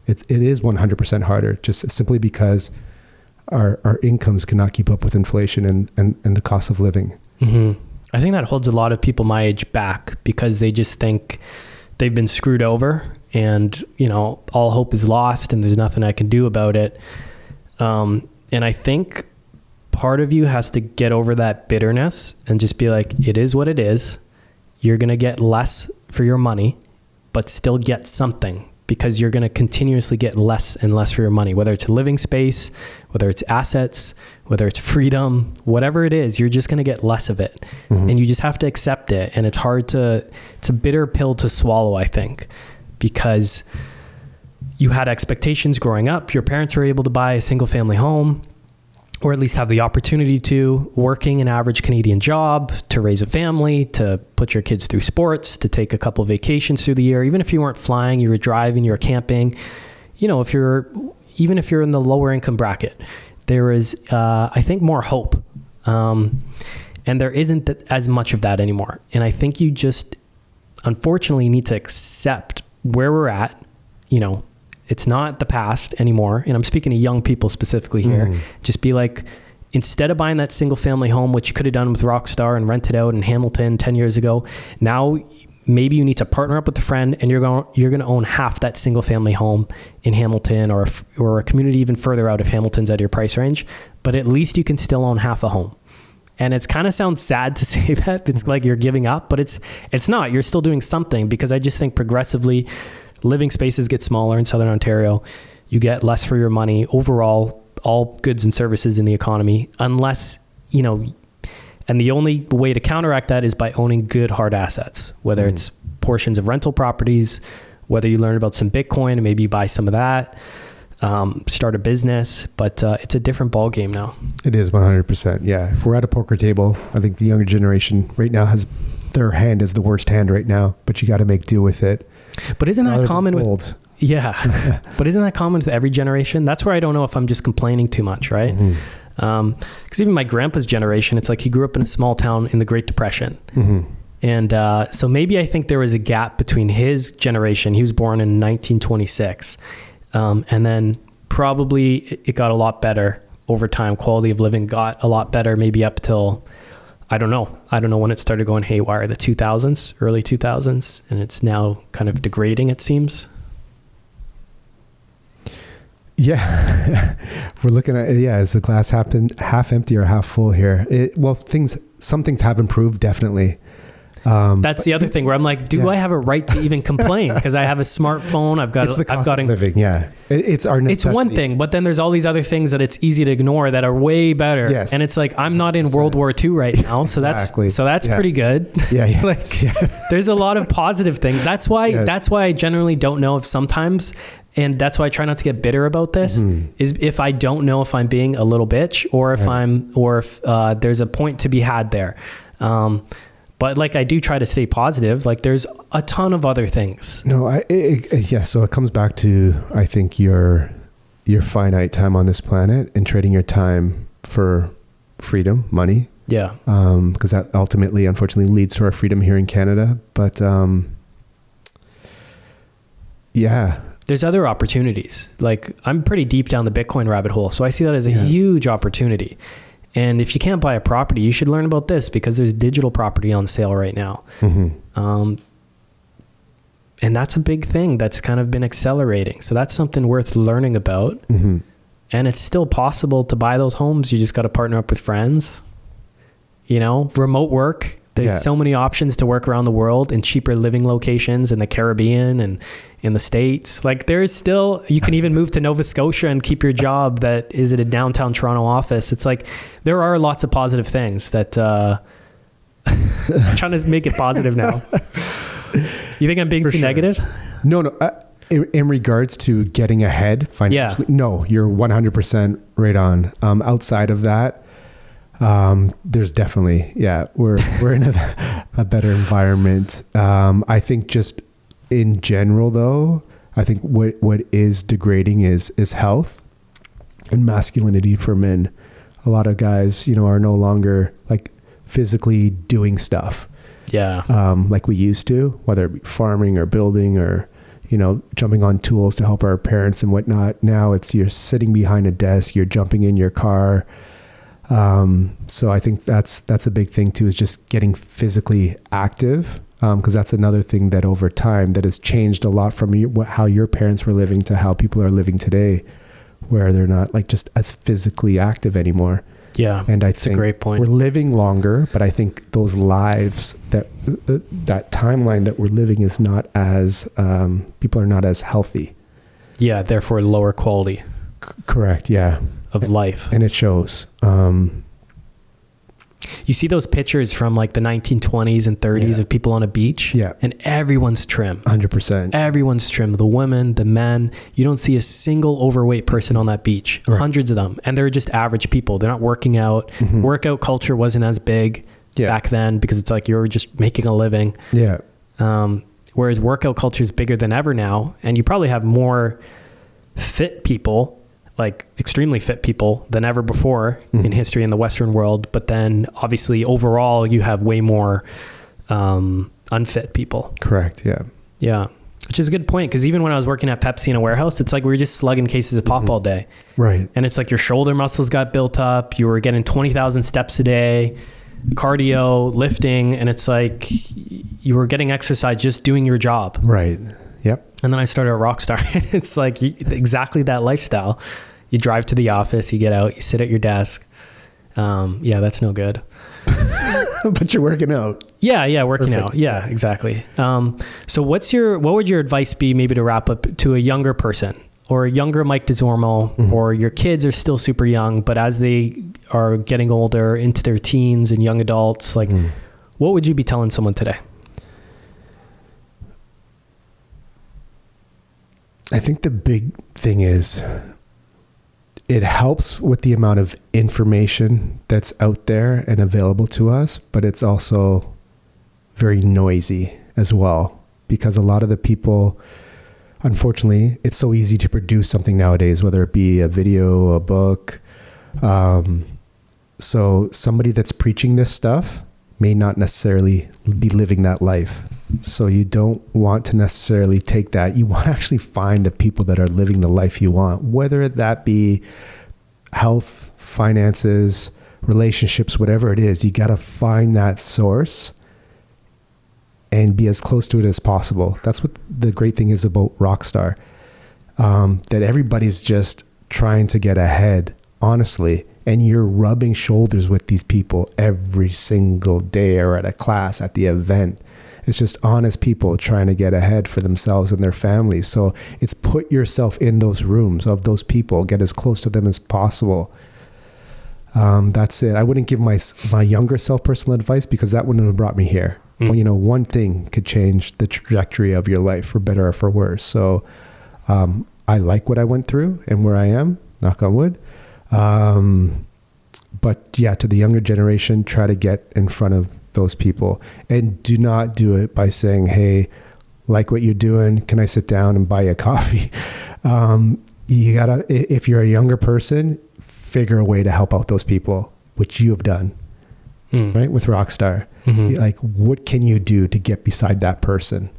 is 100% harder, just simply because our incomes cannot keep up with inflation and the cost of living. Mm-hmm. I think that holds a lot of people my age back because they just think they've been screwed over and, all hope is lost and there's nothing I can do about it. And I think part of you has to get over that bitterness and just be like, it is what it is. You're going to get less for your money, but still get something, because you're going to continuously get less and less for your money, whether it's a living space, whether it's assets, whether it's freedom, whatever it is, you're just going to get less of it. Mm-hmm. And you just have to accept it. And it's a bitter pill to swallow, I think, because you had expectations growing up. Your parents were able to buy a single family home, or at least have the opportunity to, working an average Canadian job, to raise a family, to put your kids through sports, to take a couple of vacations through the year. Even if you weren't flying, you were driving, you were camping. Even if you're in the lower income bracket, there is, I think, more hope. And there isn't as much of that anymore. And I think you just, unfortunately, need to accept where we're at. It's not the past anymore. And I'm speaking to young people specifically here. Just be like, instead of buying that single family home, which you could have done with Rockstar and rented out in Hamilton 10 years ago, now maybe you need to partner up with a friend and you're going to own half that single family home in Hamilton or a community even further out if Hamilton's out of your price range. But at least you can still own half a home. And it's kind of sounds sad to say that. It's like you're giving up, but it's not. You're still doing something, because I just think progressively living spaces get smaller in Southern Ontario. You get less for your money overall, all goods and services in the economy, unless, and the only way to counteract that is by owning good hard assets, whether it's portions of rental properties, whether you learn about some Bitcoin and maybe you buy some of that. start a business, but it's a different ball game now. It is 100%. Yeah. If we're at a poker table, I think the younger generation right now has their hand is the worst hand right now, but you got to make do with it. But isn't that common with, but isn't that common with every generation? That's where I don't know if I'm just complaining too much, right? Because even my grandpa's generation, it's like he grew up in a small town in the Great Depression. And so maybe I think there was a gap between his generation. He was born in 1926. And then probably it got a lot better over time. Quality of living got a lot better, maybe up till, I don't know when it started going haywire, the 2000s, early 2000s. And it's now kind of degrading, it seems. Yeah. We're looking at, is the glass half empty or half full here? Some things have improved, definitely. That's the other thing where I'm like, do I have a right to even complain? Because I have a smartphone. I've got of living. Yeah. It's our necessities. It's one thing, but then there's all these other things that it's easy to ignore that are way better. Yes. And it's like, I'm not in World War II right now. So exactly. that's pretty good. Yeah. Like, there's a lot of positive things. That's why I generally don't know if sometimes, and that's why I try not to get bitter about this, is if I don't know if I'm being a little bitch or if there's a point to be had there. But like, I do try to stay positive. Like, there's a ton of other things. No, so it comes back to, I think, your finite time on this planet and trading your time for freedom, money. Yeah. Because that ultimately, unfortunately, leads to our freedom here in Canada. But there's other opportunities. Like, I'm pretty deep down the Bitcoin rabbit hole. So I see that as a huge opportunity. And if you can't buy a property, you should learn about this because there's digital property on sale right now. And that's a big thing that's kind of been accelerating. So that's something worth learning about. And it's still possible to buy those homes. You just got to partner up with friends. Remote work. There's so many options to work around the world in cheaper living locations in the Caribbean and in the States. Like, there's still, you can even move to Nova Scotia and keep your job that is at a downtown Toronto office. It's like, there are lots of positive things that, I'm trying to make it positive now. You think I'm being too negative? No. In regards to getting ahead financially, no, you're 100% right on. Outside of that, there's definitely, we're in a better environment. I think just in general though, I think what is degrading is health and masculinity for men. A lot of guys, are no longer like physically doing stuff. Yeah. Like we used to, whether it be farming or building or, jumping on tools to help our parents and whatnot. Now you're sitting behind a desk, you're jumping in your car. So I think that's a big thing too, is just getting physically active. Cause that's another thing that over time that has changed a lot from how your parents were living to how people are living today, where they're not like just as physically active anymore. Yeah. And I think a great point. We're living longer, but I think those lives that timeline that we're living is not as, people are not as healthy. Yeah. Therefore lower quality. Correct. Yeah. Of life. And it shows. You see those pictures from like the 1920s and 30s of people on a beach. Yeah. And everyone's trim. 100%. Everyone's trim. The women, the men. You don't see a single overweight person on that beach. Right. Hundreds of them. And they're just average people. They're not working out. Mm-hmm. Workout culture wasn't as big back then because it's like you were just making a living. Yeah. Whereas workout culture is bigger than ever now. And you probably have more fit people, like extremely fit people than ever before in history in the Western world. But then obviously overall you have way more unfit people. Correct. Yeah. Yeah. Which is a good point. Cause even when I was working at Pepsi in a warehouse, it's like we were just slugging cases of pop all day. Right. And it's like your shoulder muscles got built up. You were getting 20,000 steps a day, cardio, lifting. And it's like you were getting exercise, just doing your job. Right. Yep. And then I started at Rockstar. It's like exactly that lifestyle. You drive to the office, you get out, you sit at your desk. Yeah, that's no good. But you're working out. Yeah, working out. Yeah, exactly. So what would your advice be maybe to wrap up to a younger person or a younger Mike Desormeaux, or your kids are still super young, but as they are getting older into their teens and young adults, like what would you be telling someone today? I think the big thing is it helps with the amount of information that's out there and available to us, but it's also very noisy as well, because a lot of the people, unfortunately, it's so easy to produce something nowadays, whether it be a video, a book. So somebody that's preaching this stuff may not necessarily be living that life. So you don't want to necessarily take that. You want to actually find the people that are living the life you want, whether that be health, finances, relationships, whatever it is. You got to find that source and be as close to it as possible. That's what the great thing is about Rockstar, that everybody's just trying to get ahead, honestly. And you're rubbing shoulders with these people every single day, or at a class, at the event. It's just honest people trying to get ahead for themselves and their families. So it's put yourself in those rooms of those people, get as close to them as possible. That's it. I wouldn't give my younger self personal advice, because that wouldn't have brought me here. Well, you know, one thing could change the trajectory of your life for better or for worse. So I like what I went through and where I am, knock on wood. But yeah, to the younger generation, try to get in front of those people, and do not do it by saying, hey, like what you're doing, can I sit down and buy you a coffee? You gotta, if you're a younger person, figure a way to help out those people, which you have done, right? With Rockstar. Like, what can you do to get beside that person?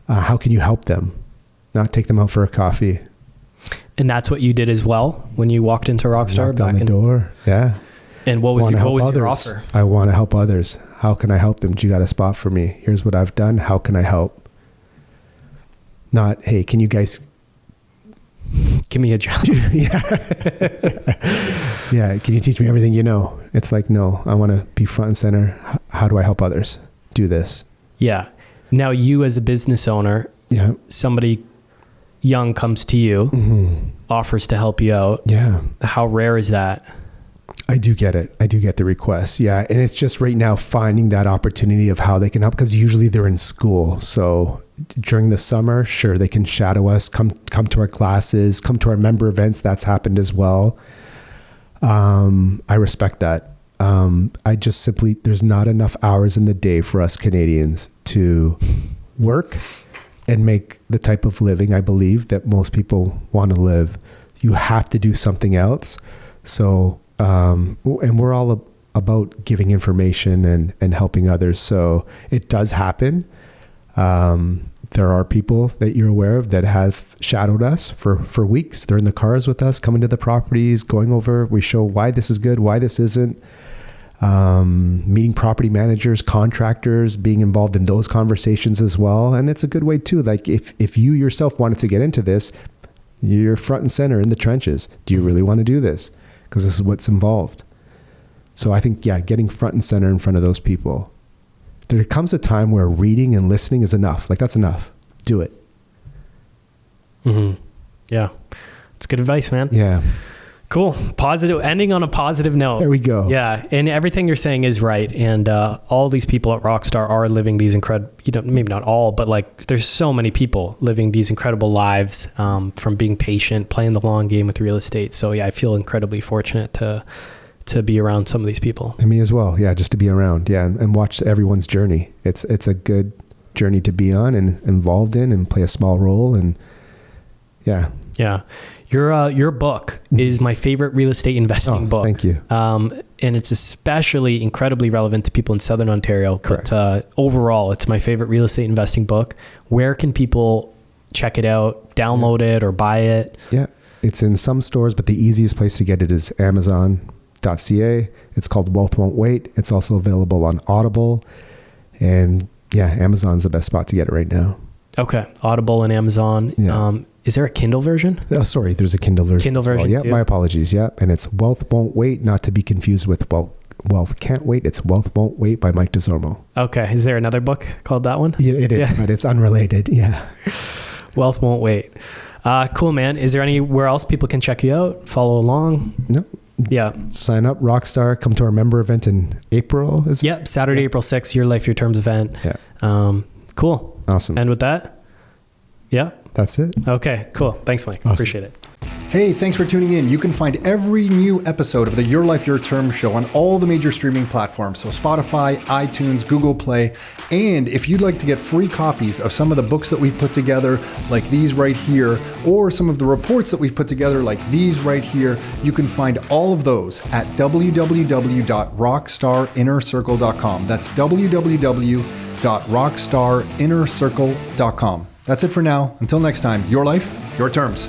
How can you help them? Not take them out for a coffee. And that's what you did as well when you walked into Rockstar? Knocked on the door. Yeah. And what was your offer? I want to help others. How can I help them? Do you got a spot for me? Here's what I've done. How can I help? Not, hey, can you guys give me a job? Yeah. Yeah. Can you teach me everything you know? It's like, no, I want to be front and center. How do I help others do this? Yeah. Now, you as a business owner, somebody young comes to you, offers to help you out. Yeah. How rare is that? I do get it. I do get the requests. Yeah. And it's just right now finding that opportunity of how they can help, because usually they're in school. So during the summer, sure, they can shadow us, come to our classes, come to our member events. That's happened as well. I respect that. I just simply, there's not enough hours in the day for us Canadians to work and make the type of living I believe that most people want to live. You have to do something else. So, and we're all about giving information and helping others. So it does happen. There are people that you're aware of that have shadowed us for weeks. They're in the cars with us, coming to the properties, going over. We show why this is good, why this isn't. Meeting property managers, contractors, being involved in those conversations as well. And it's a good way too. Like if you yourself wanted to get into this, you're front and center in the trenches. Do you really want to do this? Because this is what's involved. So I think, yeah, getting front and center in front of those people. There comes a time where reading and listening is enough. Like, that's enough. Do it. Yeah. It's good advice, man. Yeah. Cool. Positive, ending on a positive note. There we go. Yeah. And everything you're saying is right. And all these people at Rockstar are living these incredible, maybe not all, but like there's so many people living these incredible lives from being patient, playing the long game with real estate. So yeah, I feel incredibly fortunate to be around some of these people. And me as well. Yeah. Just to be around. Yeah. And watch everyone's journey. It's a good journey to be on and involved in and play a small role. And yeah. Yeah. Your book is my favorite real estate investing book. Thank you. And it's especially incredibly relevant to people in Southern Ontario. Correct. But overall, it's my favorite real estate investing book. Where can people check it out, download it, or buy it? Yeah, it's in some stores, but the easiest place to get it is Amazon.ca. It's called Wealth Won't Wait. It's also available on Audible. And yeah, Amazon's the best spot to get it right now. Okay. Audible and Amazon. Yeah. Is there a Kindle version? Oh, sorry. There's a Kindle version. Kindle version. Yeah. My apologies. Yeah. And it's Wealth Won't Wait, not to be confused with Wealth Can't Wait. It's Wealth Won't Wait by Mike Desormeaux. Okay. Is there another book called that one? Yeah, it is, but it's unrelated. Yeah. Wealth Won't Wait. Cool, man. Is there anywhere else people can check you out? Follow along? No. Yeah. Sign up, Rockstar. Come to our member event in April. Yep. Saturday, April 6th, Your Life, Your Terms event. Yeah. Cool. Awesome. And with that, yeah. That's it. Okay, cool. Thanks, Mike. Awesome. Appreciate it. Hey, thanks for tuning in. You can find every new episode of the Your Life, Your Terms show on all the major streaming platforms. So Spotify, iTunes, Google Play. And if you'd like to get free copies of some of the books that we've put together, like these right here, or some of the reports that we've put together, like these right here, you can find all of those at www.rockstarinnercircle.com. That's www.rockstarinnercircle.com. That's it for now. Until next time, your life, your terms.